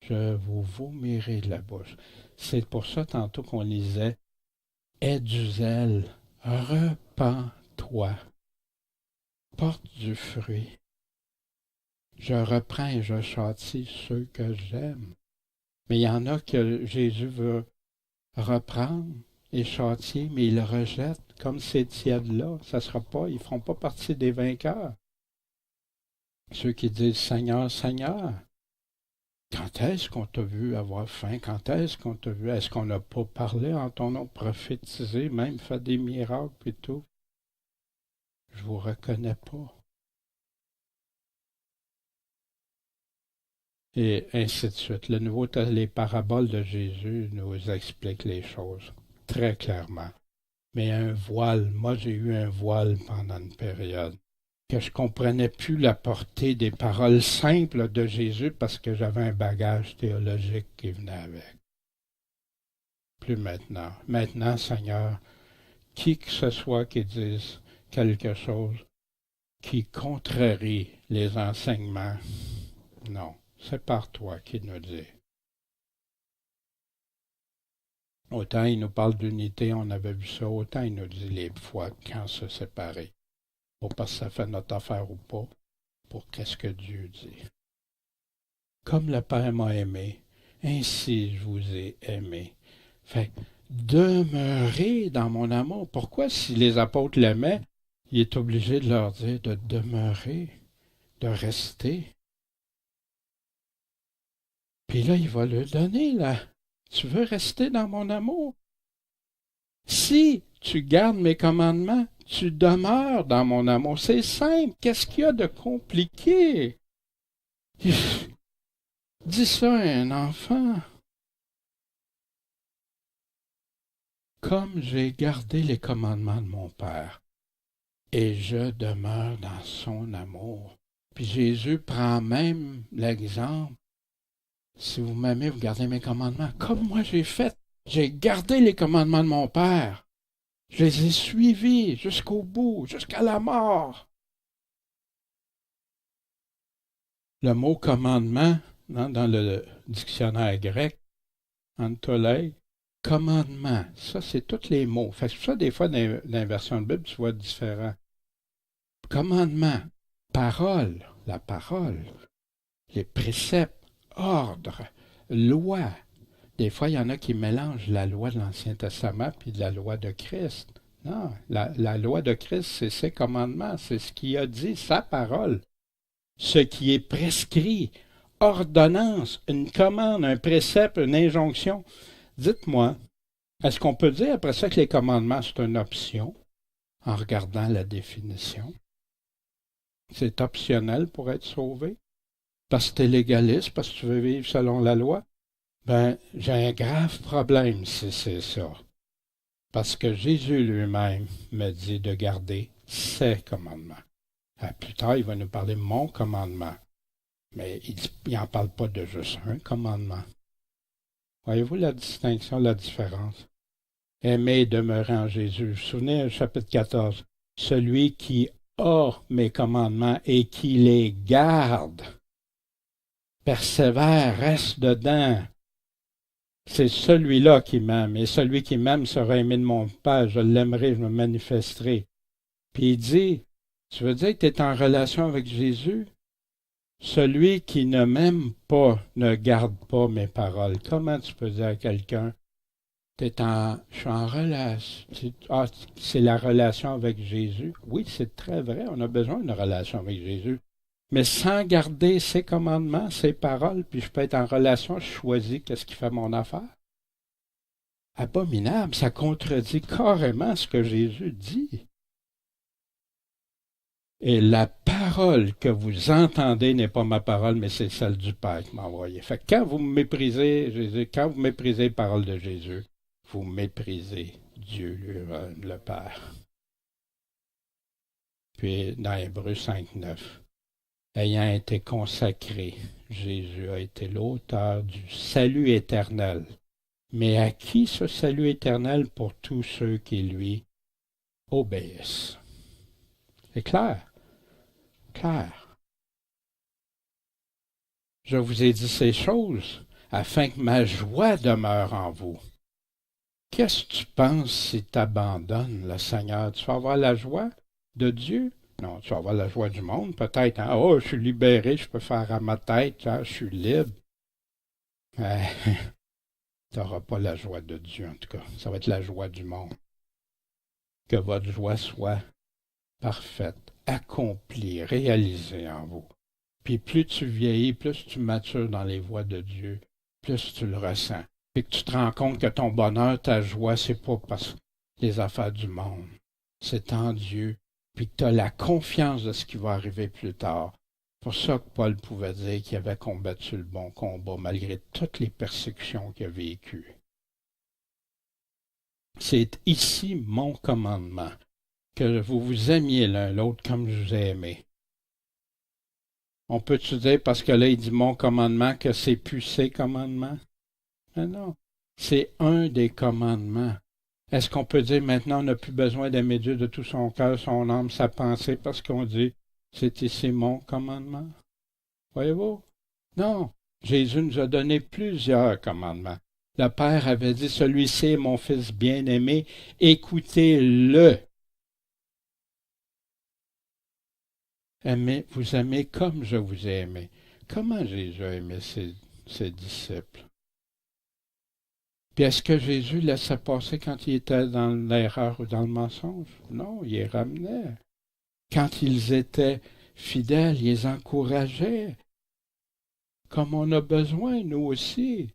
je vous vomirai de la bouche. C'est pour ça tantôt qu'on lisait « Aie du zèle, repens-toi, porte du fruit. Je reprends et je châtie ceux que j'aime. » Mais il y en a que Jésus veut reprendre et châtier, mais il le rejette comme ces tièdes-là. Ça sera pas, ils ne feront pas partie des vainqueurs. Ceux qui disent Seigneur, Seigneur, quand est-ce qu'on t'a vu avoir faim? Quand est-ce qu'on t'a vu? Est-ce qu'on n'a pas parlé en ton nom, prophétisé, même fait des miracles et tout? Je vous reconnais pas. Et ainsi de suite. Les paraboles de Jésus nous expliquent les choses très clairement. Mais un voile, moi j'ai eu un voile pendant une période, que je comprenais plus la portée des paroles simples de Jésus parce que j'avais un bagage théologique qui venait avec. Plus maintenant. Maintenant, Seigneur, qui que ce soit qui dise quelque chose qui contrarie les enseignements, non, Sépare-toi, qu'il nous dit. Autant il nous parle d'unité, on avait vu ça, autant il nous dit les fois quand se séparer. Pas parce que ça fait notre affaire ou pas, pour qu'est-ce que Dieu dit. Comme le Père m'a aimé, ainsi je vous ai aimé. Fait demeurez dans mon amour. Pourquoi, si les apôtres l'aimaient, il est obligé de leur dire de demeurer, de rester? Puis là, il va le donner, là. Tu veux rester dans mon amour? Si tu gardes mes commandements, tu demeures dans mon amour. C'est simple. Qu'est-ce qu'il y a de compliqué? Dis ça à un enfant. Comme j'ai gardé les commandements de mon Père, et je demeure dans son amour. Puis Jésus prend même l'exemple. Si vous m'aimez, vous gardez mes commandements. Comme moi j'ai fait. J'ai gardé les commandements de mon Père. Je les ai suivis jusqu'au bout, jusqu'à la mort. Le mot commandement, dans le dictionnaire grec, antolei, commandement, ça c'est tous les mots. Fait que ça, des fois, dans l'inversion de Bible, tu vois différent. Commandement, parole, la parole, les préceptes, ordre, loi. Des fois, il y en a qui mélangent la loi de l'Ancien Testament puis la loi de Christ. Non, la loi de Christ, c'est ses commandements, c'est ce qu'il a dit, sa parole. Ce qui est prescrit, ordonnance, une commande, un précepte, une injonction. Dites-moi, est-ce qu'on peut dire après ça que les commandements, c'est une option en regardant la définition? C'est optionnel pour être sauvé? Parce que tu es légaliste, parce que tu veux vivre selon la loi? Ben, j'ai un grave problème si c'est ça. Parce que Jésus lui-même me dit de garder ses commandements. Plus tard, il va nous parler de mon commandement. Mais il n'en parle pas de juste un commandement. Voyez-vous la distinction, la différence? Aimer et demeurer en Jésus. Vous vous souvenez, chapitre 14. Celui qui a mes commandements et qui les garde, persévère, reste dedans. C'est celui-là qui m'aime, et celui qui m'aime sera aimé de mon Père, je l'aimerai, je me manifesterai. Puis il dit, tu veux dire que tu es en relation avec Jésus? Celui qui ne m'aime pas ne garde pas mes paroles. Comment tu peux dire à quelqu'un, je suis en relation, c'est la relation avec Jésus? Oui, c'est très vrai, on a besoin d'une relation avec Jésus. Mais sans garder ses commandements, ses paroles, puis je peux être en relation, je choisis qu'est-ce qui fait mon affaire. Abominable, ça contredit carrément ce que Jésus dit. Et la parole que vous entendez n'est pas ma parole, mais c'est celle du Père qui m'a envoyé. Fait que quand vous méprisez Jésus, quand vous méprisez la parole de Jésus, vous méprisez Dieu lui-même, le Père. Puis dans Hébreux 5:9. Ayant été consacré, Jésus a été l'auteur du salut éternel. Mais à qui ce salut éternel? Pour tous ceux qui lui obéissent. C'est clair? Clair. Je vous ai dit ces choses afin que ma joie demeure en vous. Qu'est-ce que tu penses si tu abandonnes le Seigneur? Tu vas avoir la joie de Dieu? Non, tu vas avoir la joie du monde, peut-être. Hein? Oh, je suis libéré, je peux faire à ma tête, hein? Je suis libre. Tu n'auras pas la joie de Dieu, en tout cas. Ça va être la joie du monde. Que votre joie soit parfaite, accomplie, réalisée en vous. Puis plus tu vieillis, plus tu matures dans les voies de Dieu, plus tu le ressens. Puis que tu te rends compte que ton bonheur, ta joie, c'est pas parce que les affaires du monde. C'est en Dieu. Puis que tu as la confiance de ce qui va arriver plus tard. C'est pour ça que Paul pouvait dire qu'il avait combattu le bon combat malgré toutes les persécutions qu'il a vécues. C'est ici mon commandement, que vous vous aimiez l'un l'autre comme je vous ai aimé. On peut-tu dire, parce que là, il dit mon commandement, que c'est plus ses commandements? Mais non, c'est un des commandements. Est-ce qu'on peut dire maintenant on n'a plus besoin d'aimer Dieu de tout son cœur, son âme, sa pensée, parce qu'on dit c'est ici mon commandement? Voyez-vous? Non, Jésus nous a donné plusieurs commandements. Le Père avait dit, celui-ci est mon Fils bien-aimé, écoutez-le. Aimez, vous aimez comme je vous ai aimé. Comment Jésus a aimé ses disciples? Puis est-ce que Jésus laissait passer quand il était dans l'erreur ou dans le mensonge? Non, il les ramenait. Quand ils étaient fidèles, il les encourageait, comme on a besoin, nous aussi.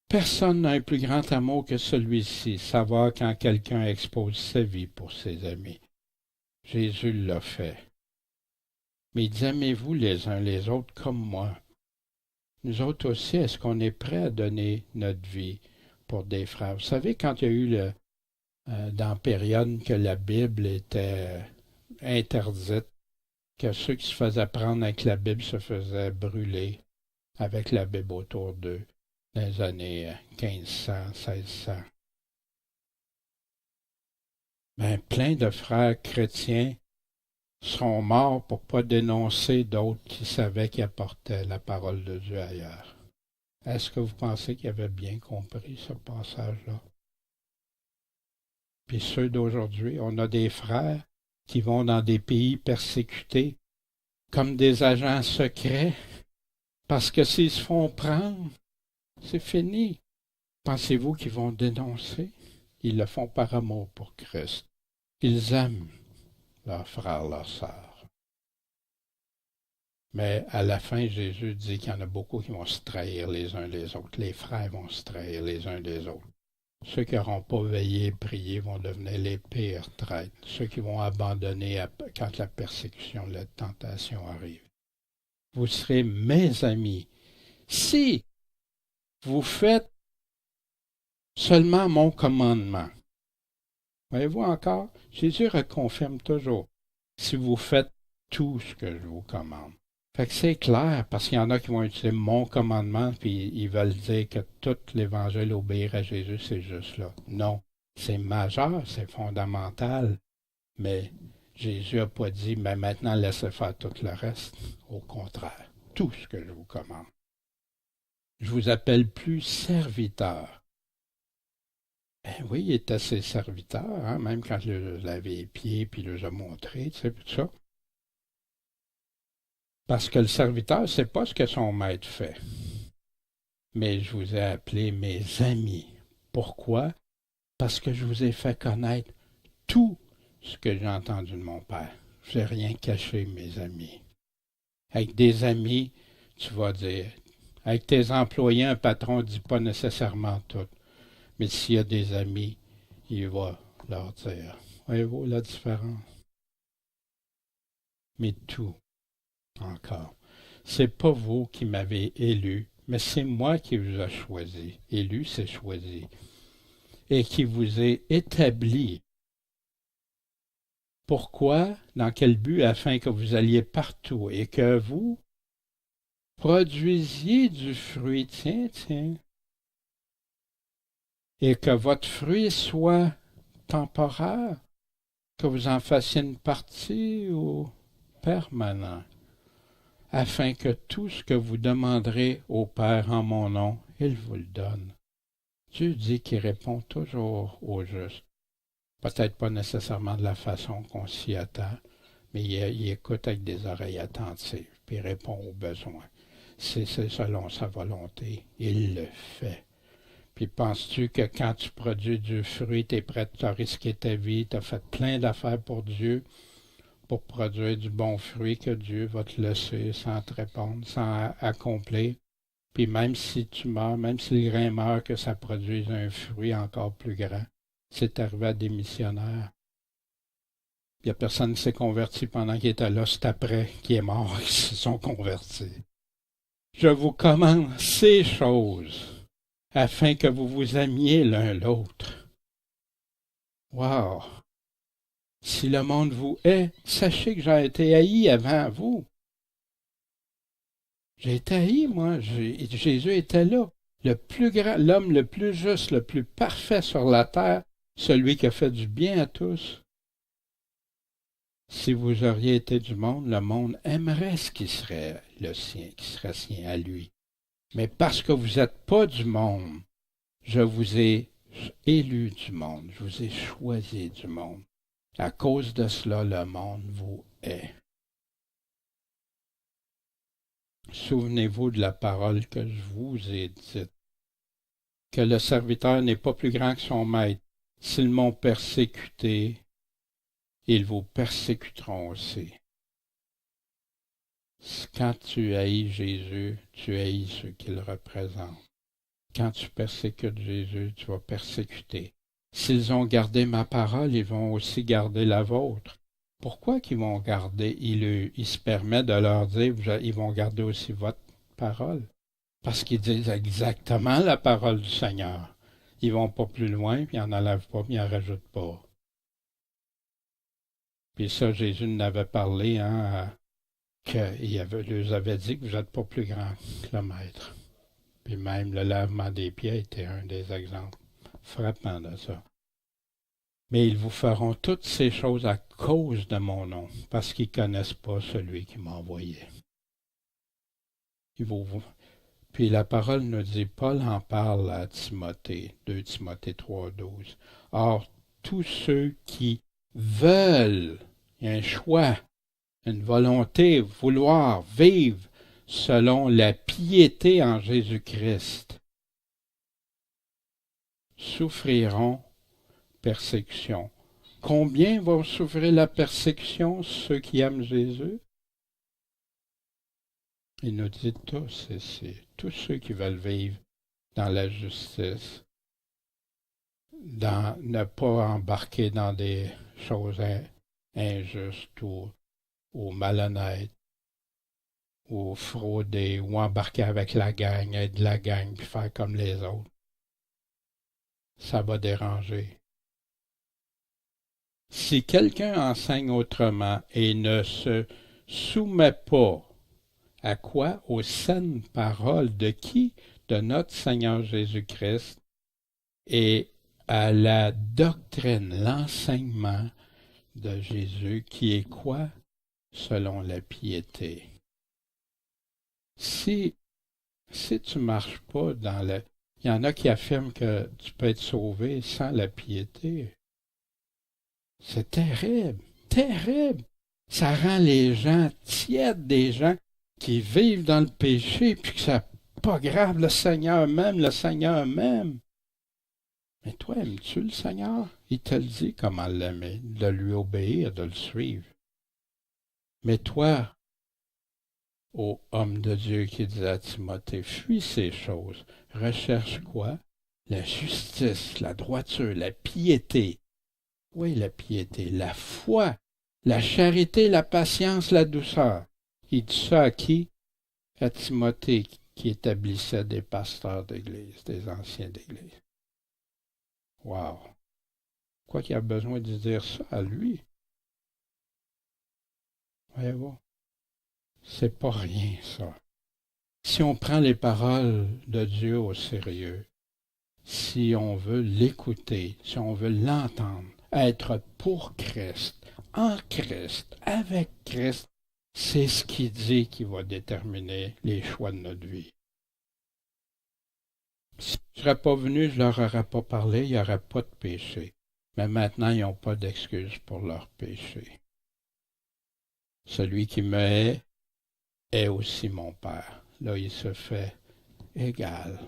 Personne n'a un plus grand amour que celui-ci, savoir quand quelqu'un expose sa vie pour ses amis. Jésus l'a fait. Mais il dit, aimez-vous les uns les autres comme moi. Nous autres aussi, est-ce qu'on est prêt à donner notre vie pour des frères? Vous savez, quand il y a eu dans la période que la Bible était interdite, que ceux qui se faisaient prendre avec la Bible se faisaient brûler avec la Bible autour d'eux dans les années 1500, 1600. Ben, plein de frères chrétiens sont morts pour ne pas dénoncer d'autres qui savaient qu'ils apportaient la parole de Dieu ailleurs. Est-ce que vous pensez qu'ils avaient bien compris ce passage-là? Puis ceux d'aujourd'hui, on a des frères qui vont dans des pays persécutés comme des agents secrets, parce que s'ils se font prendre, c'est fini. Pensez-vous qu'ils vont dénoncer? Ils le font par amour pour Christ. Ils aiment leurs frères, leurs sœurs. Mais à la fin, Jésus dit qu'il y en a beaucoup qui vont se trahir les uns les autres. Les frères vont se trahir les uns des autres. Ceux qui n'auront pas veillé et prié vont devenir les pires traîtres. Ceux qui vont abandonner quand la persécution, la tentation arrive. Vous serez mes amis si vous faites seulement mon commandement. Voyez-vous encore? Jésus reconfirme toujours. Si vous faites tout ce que je vous commande. Fait que c'est clair, parce qu'il y en a qui vont utiliser mon commandement, puis ils veulent dire que tout l'Évangile obéir à Jésus, c'est juste là. Non, c'est majeur, c'est fondamental, mais Jésus n'a pas dit, mais maintenant laissez faire tout le reste. Au contraire, tout ce que je vous commande. Je vous appelle plus serviteur. Ben oui, il était ses serviteurs, hein, même quand il leur lavait les pieds, puis il les a montrés, tu sais, tout ça. Parce que le serviteur, c'est pas ce que son maître fait. Mais je vous ai appelés mes amis. Pourquoi? Parce que je vous ai fait connaître tout ce que j'ai entendu de mon père. Je n'ai rien caché, mes amis. Avec des amis, tu vas dire. Avec tes employés, un patron ne dit pas nécessairement tout. Mais s'il y a des amis, il va leur dire. Voyez-vous la différence? Mais tout, encore. C'est pas vous qui m'avez élu, mais c'est moi qui vous a choisi. Élu, c'est choisi. Et qui vous ai établi. Pourquoi? Dans quel but? Afin que vous alliez partout et que vous produisiez du fruit. Tiens. Et que votre fruit soit temporaire, que vous en fassiez une partie ou permanent, afin que tout ce que vous demanderez au Père en mon nom, il vous le donne. Dieu dit qu'il répond toujours au juste. Peut-être pas nécessairement de la façon qu'on s'y attend, mais il écoute avec des oreilles attentives, puis il répond aux besoins. C'est selon sa volonté, il le fait. Puis penses-tu que quand tu produis du fruit, tu es prêt à risquer ta vie, tu as fait plein d'affaires pour Dieu, pour produire du bon fruit que Dieu va te laisser sans te répondre, sans accomplir. Puis même si tu meurs, même si le grain meurt, que ça produise un fruit encore plus grand. C'est arrivé à des missionnaires. Il n'y a personne qui s'est converti pendant qu'il était là, c'est après qu'il est mort qu'ils se sont convertis. Je vous commande ces choses afin que vous vous aimiez l'un l'autre. Wow! Si le monde vous hait, sachez que j'ai été haï avant vous. J'ai été haï, moi. Jésus était là. Le plus grand, l'homme le plus juste, le plus parfait sur la terre, celui qui a fait du bien à tous. Si vous auriez été du monde, le monde aimerait ce qui serait le sien, qui serait sien à lui. Mais parce que vous n'êtes pas du monde, je vous ai élu du monde, je vous ai choisi du monde. À cause de cela, le monde vous hait. Souvenez-vous de la parole que je vous ai dite, que le serviteur n'est pas plus grand que son maître. S'ils m'ont persécuté, ils vous persécuteront aussi. Quand tu haïs Jésus, tu haïs ceux qu'il représente. Quand tu persécutes Jésus, tu vas persécuter. S'ils ont gardé ma parole, ils vont aussi garder la vôtre. Pourquoi qu'ils vont garder? Il se permet de leur dire, ils vont garder aussi votre parole. Parce qu'ils disent exactement la parole du Seigneur. Ils vont pas plus loin, puis ils n'en enlèvent pas, puis ils n'en rajoutent pas. Puis ça, Jésus en avait parlé, hein, leur avait dit que vous n'êtes pas plus grand que le Maître. Puis même le lavement des pieds était un des exemples frappants de ça. Mais ils vous feront toutes ces choses à cause de mon nom, parce qu'ils ne connaissent pas celui qui m'a envoyé. Puis la parole nous dit, Paul en parle à Timothée, 2 Timothée 3,12. Or, tous ceux qui veulent, il y a un choix, une volonté, vouloir vivre selon la piété en Jésus-Christ, souffriront persécution. Combien vont souffrir la persécution, ceux qui aiment Jésus? Il nous dit tous ici, tous ceux qui veulent vivre dans la justice, dans ne pas embarquer dans des choses injustes ou malhonnêtes, ou frauder, ou embarquer avec la gang, être de la gang, puis faire comme les autres. Ça va déranger. Si quelqu'un enseigne autrement et ne se soumet pas à quoi? Aux saines paroles de qui? De notre Seigneur Jésus-Christ et à la doctrine, l'enseignement de Jésus qui est quoi? Selon la piété. Si tu marches pas dans le... Il y en a qui affirment que tu peux être sauvé sans la piété. C'est terrible, terrible. Ça rend les gens tièdes, des gens qui vivent dans le péché, puis que c'est pas grave, le Seigneur m'aime. Mais toi, aimes-tu le Seigneur? Il te le dit comment l'aimer, de lui obéir, de le suivre. Mais toi, ô homme de Dieu qui dit à Timothée, fuis ces choses, recherche quoi? La justice, la droiture, la piété. Oui, la piété, la foi, la charité, la patience, la douceur. Il dit ça à qui? À Timothée, qui établissait des pasteurs d'église, des anciens d'église. Wow! Quoi qu'il a besoin de dire ça à lui? Voyez-vous? C'est pas rien, ça. Si on prend les paroles de Dieu au sérieux, si on veut l'écouter, si on veut l'entendre, être pour Christ, en Christ, avec Christ, c'est ce qu'il dit qui va déterminer les choix de notre vie. Si je ne serais pas venu, je ne leur aurais pas parlé, il n'y aurait pas de péché. Mais maintenant, ils n'ont pas d'excuse pour leur péché. Celui qui me hait est aussi mon Père. Là, il se fait égal.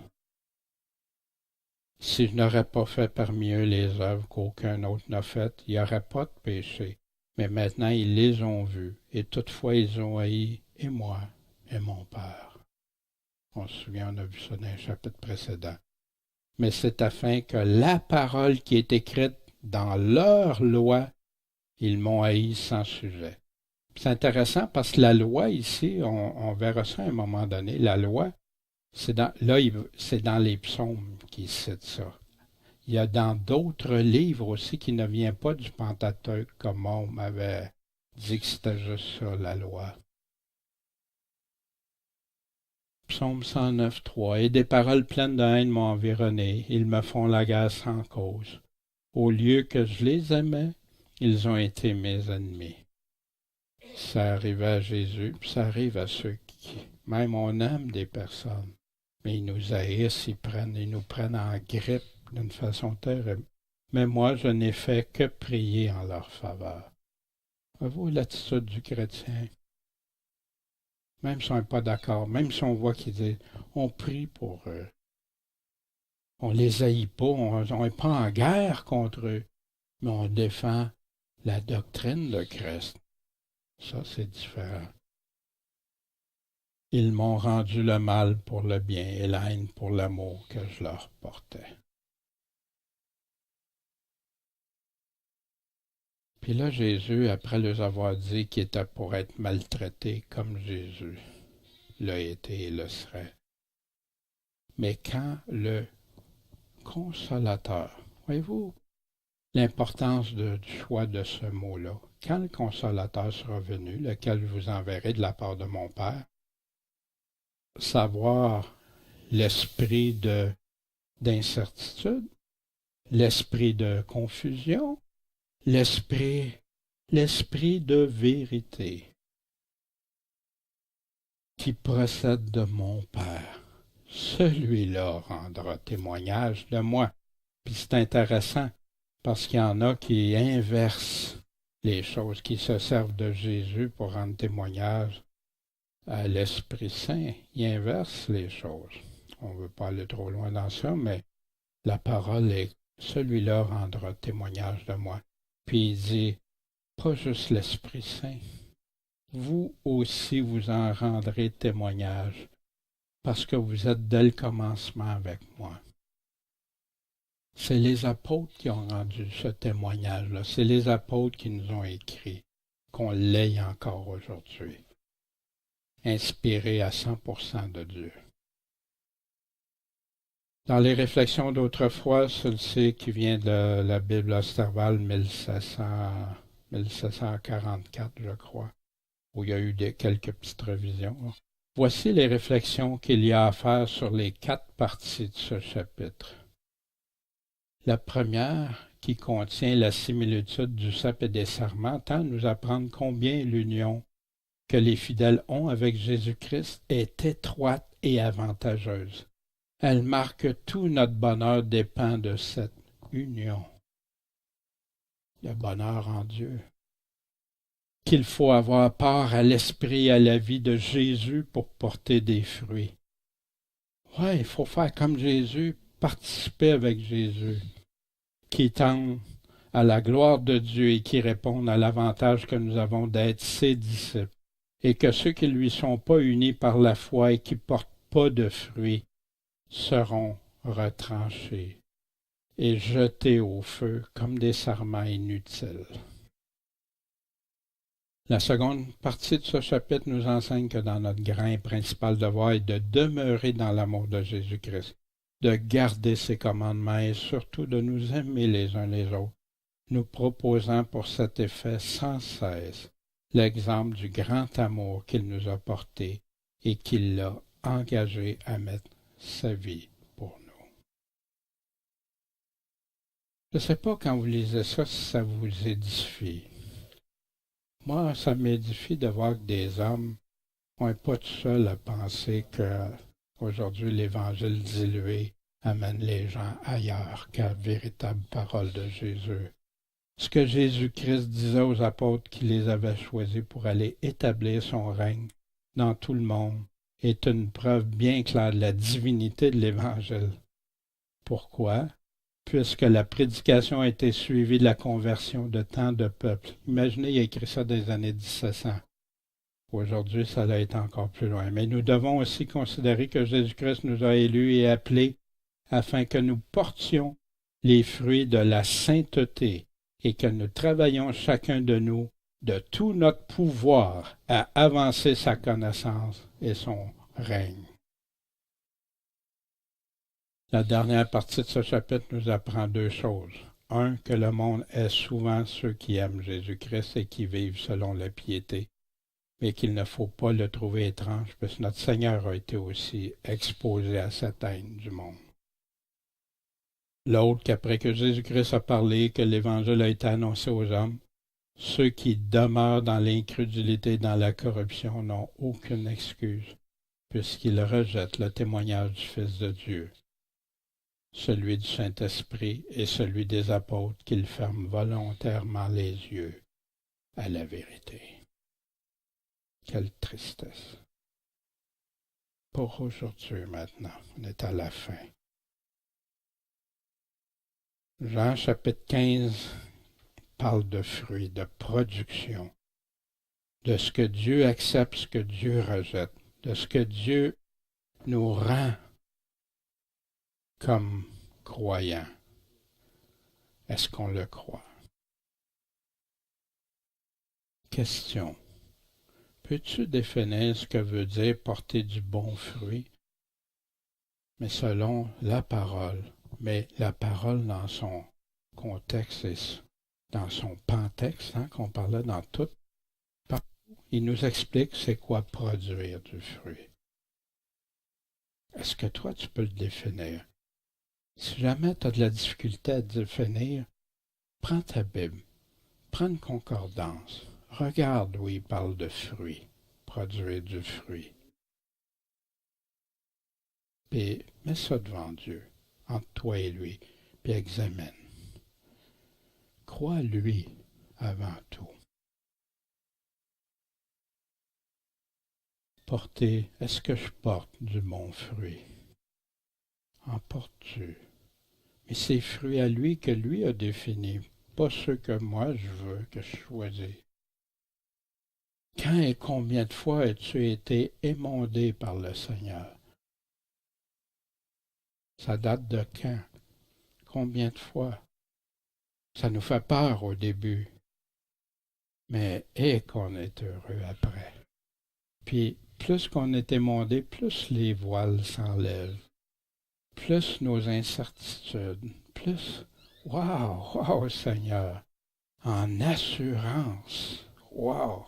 Si je n'aurais pas fait parmi eux les œuvres qu'aucun autre n'a faites, il n'y aurait pas de péché. Mais maintenant, ils les ont vus, et toutefois ils ont haï, et moi, et mon Père. On se souvient, on a vu ça dans un chapitre précédent. Mais c'est afin que la parole qui est écrite dans leur loi, ils m'ont haï sans sujet. C'est intéressant parce que la loi ici, on verra ça à un moment donné, la loi, c'est dans les psaumes qui citent ça. Il y a dans d'autres livres aussi qui ne viennent pas du Pentateuque, comme on m'avait dit que c'était juste ça, la loi. Psaume 109, 3. Et des paroles pleines de haine m'ont environné. Ils me font la guerre sans cause. Au lieu que je les aimais, ils ont été mes ennemis. Ça arrivait à Jésus, puis ça arrive à ceux qui, même on aime des personnes, mais ils nous haïssent, ils nous prennent en grippe d'une façon terrible. Mais moi, je n'ai fait que prier en leur faveur. Voyez-vous l'attitude du chrétien? Même si on n'est pas d'accord, même si on voit qu'ils disent, on prie pour eux. On les haït pas, on n'est pas en guerre contre eux, mais on défend la doctrine de Christ. Ça, c'est différent. Ils m'ont rendu le mal pour le bien et la haine pour l'amour que je leur portais. Puis là, Jésus, après leur avoir dit qu'il était pour être maltraité comme Jésus l'a été et le serait. Mais quand le consolateur, voyez-vous l'importance du choix de ce mot-là, quand le consolateur sera venu, lequel je vous enverrai de la part de mon Père, savoir l'esprit d'incertitude, l'esprit de confusion, l'esprit de vérité qui procède de mon Père. Celui-là rendra témoignage de moi. Puis c'est intéressant parce qu'il y en a qui inversent les choses, qui se servent de Jésus pour rendre témoignage à l'Esprit Saint. Ils inversent les choses. On ne veut pas aller trop loin dans ça, mais la parole est celui-là rendra témoignage de moi. Puis il dit, pas juste l'Esprit Saint. Vous aussi vous en rendrez témoignage, parce que vous êtes dès le commencement avec moi. C'est les apôtres qui ont rendu ce témoignage-là. C'est les apôtres qui nous ont écrit, qu'on l'ait encore aujourd'hui. Inspiré à 100% de Dieu. Dans les réflexions d'autrefois, celle-ci qui vient de la Bible Osterwald 1744, je crois, où il y a eu quelques petites révisions. Voici les réflexions qu'il y a à faire sur les 4 parties de ce chapitre. La première, qui contient la similitude du cep et des serments, tend à nous apprendre combien l'union que les fidèles ont avec Jésus-Christ est étroite et avantageuse. Elle marque tout notre bonheur dépend de cette union. Le bonheur en Dieu. Qu'il faut avoir part à l'esprit et à la vie de Jésus pour porter des fruits. Ouais, il faut faire comme Jésus, participer avec Jésus, qui tendent à la gloire de Dieu et qui répondent à l'avantage que nous avons d'être ses disciples, et que ceux qui ne lui sont pas unis par la foi et qui ne portent pas de fruits seront retranchés et jetés au feu comme des sarments inutiles. La seconde partie de ce chapitre nous enseigne que dans notre grand principal devoir est de demeurer dans l'amour de Jésus-Christ, de garder ses commandements et surtout de nous aimer les uns les autres, nous proposant pour cet effet sans cesse l'exemple du grand amour qu'il nous a porté et qu'il l'a engagé à mettre sa vie pour nous. Je ne sais pas quand vous lisez ça si ça vous édifie. Moi, ça m'édifie de voir que des hommes n'ont pas tout seuls à penser qu'aujourd'hui l'Évangile dilué amène les gens ailleurs qu'à la véritable parole de Jésus. Ce que Jésus-Christ disait aux apôtres qui les avaient choisis pour aller établir son règne dans tout le monde est une preuve bien claire de la divinité de l'Évangile. Pourquoi? Puisque la prédication a été suivie de la conversion de tant de peuples. Imaginez, il a écrit ça dans les années 1700. Aujourd'hui, ça doit être encore plus loin. Mais nous devons aussi considérer que Jésus-Christ nous a élus et appelés afin que nous portions les fruits de la sainteté et que nous travaillions chacun de nous de tout notre pouvoir à avancer sa connaissance et son règne. La dernière partie de ce chapitre nous apprend 2 choses. 1, que le monde est souvent ceux qui aiment Jésus-Christ et qui vivent selon la piété, mais qu'il ne faut pas le trouver étrange, parce que notre Seigneur a été aussi exposé à cette haine du monde. L'autre, qu'après que Jésus-Christ a parlé, que l'Évangile a été annoncé aux hommes, Ceux qui demeurent dans l'incrédulité et dans la corruption n'ont aucune excuse, puisqu'ils rejettent le témoignage du Fils de Dieu, celui du Saint-Esprit et celui des apôtres, qu'ils ferment volontairement les yeux à la vérité. Quelle tristesse. Pour aujourd'hui maintenant, on est à la fin. Jean chapitre 15 parle de fruits, de production, de ce que Dieu accepte, ce que Dieu rejette, de ce que Dieu nous rend comme croyants. Est-ce qu'on le croit? Question. Peux-tu définir ce que veut dire porter du bon fruit? Mais selon la parole, mais la parole dans son contexte et dans son pantexte, qu'on parlait dans tout, il nous explique c'est quoi produire du fruit. Est-ce que toi, tu peux le définir? Si jamais tu as de la difficulté à définir, prends ta Bible, prends une concordance, regarde où il parle de fruit, produire du fruit. Puis mets ça devant Dieu, entre toi et lui, puis examine. Crois lui avant tout. Porter, est-ce que je porte du bon fruit? En portes-tu? Mais c'est fruits à lui que lui a définis, pas ceux que moi je veux, que je choisis. Quand et combien de fois as-tu été émondé par le Seigneur? Ça date de quand? Combien de fois? Ça nous fait peur au début, mais qu'on est heureux après. Puis, plus qu'on est émondé, plus les voiles s'enlèvent, plus nos incertitudes, plus, wow, Seigneur, en assurance, wow,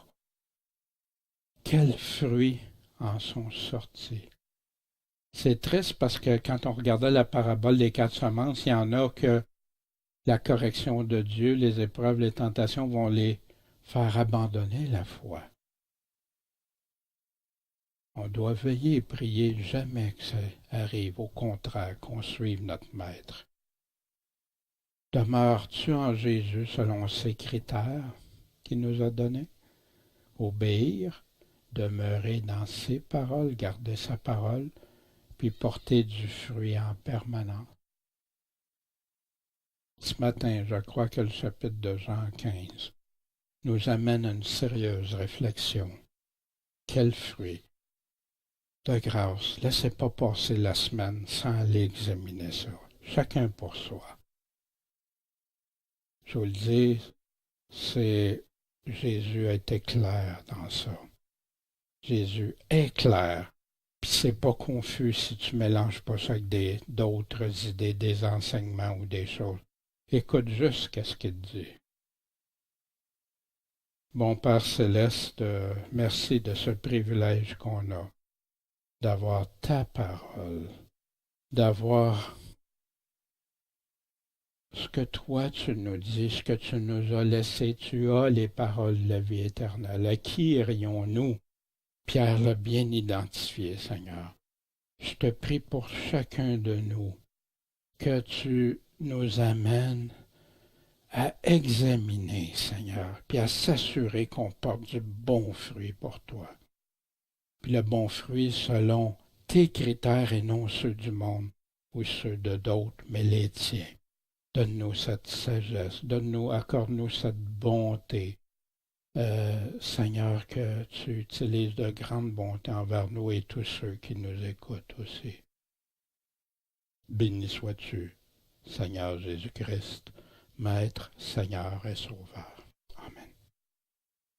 quels fruits en sont sortis. C'est triste parce que quand on regardait la parabole des 4 semences, il y en a que la correction de Dieu, les épreuves, les tentations vont les faire abandonner la foi. On doit veiller et prier jamais que ça arrive, au contraire, qu'on suive notre Maître. Demeures-tu en Jésus selon ses critères qu'il nous a donnés? Obéir, demeurer dans ses paroles, garder sa parole, puis porter du fruit en permanence. Ce matin, je crois que le chapitre de Jean 15 nous amène à une sérieuse réflexion. Quel fruit! De grâce, laissez pas passer la semaine sans aller examiner ça. Chacun pour soi. Je vous le dis, Jésus a été clair dans ça. Jésus est clair. Puis c'est pas confus si tu mélanges pas ça avec d'autres idées, des enseignements ou des choses. Écoute juste qu'est-ce qu'il dit. Bon Père Céleste, merci de ce privilège qu'on a d'avoir ta parole, d'avoir ce que toi tu nous dis, ce que tu nous as laissé. Tu as les paroles de la vie éternelle. À qui irions-nous? Pierre l'a bien identifié, Seigneur. Je te prie pour chacun de nous que tu nous amènes à examiner, Seigneur, puis à s'assurer qu'on porte du bon fruit pour toi. Puis le bon fruit selon tes critères et non ceux du monde ou ceux de d'autres, mais les tiens. Donne-nous cette sagesse, accorde-nous cette bonté, Seigneur, que tu utilises de grande bonté envers nous et tous ceux qui nous écoutent aussi. Béni sois-tu, Seigneur Jésus-Christ, Maître, Seigneur et Sauveur.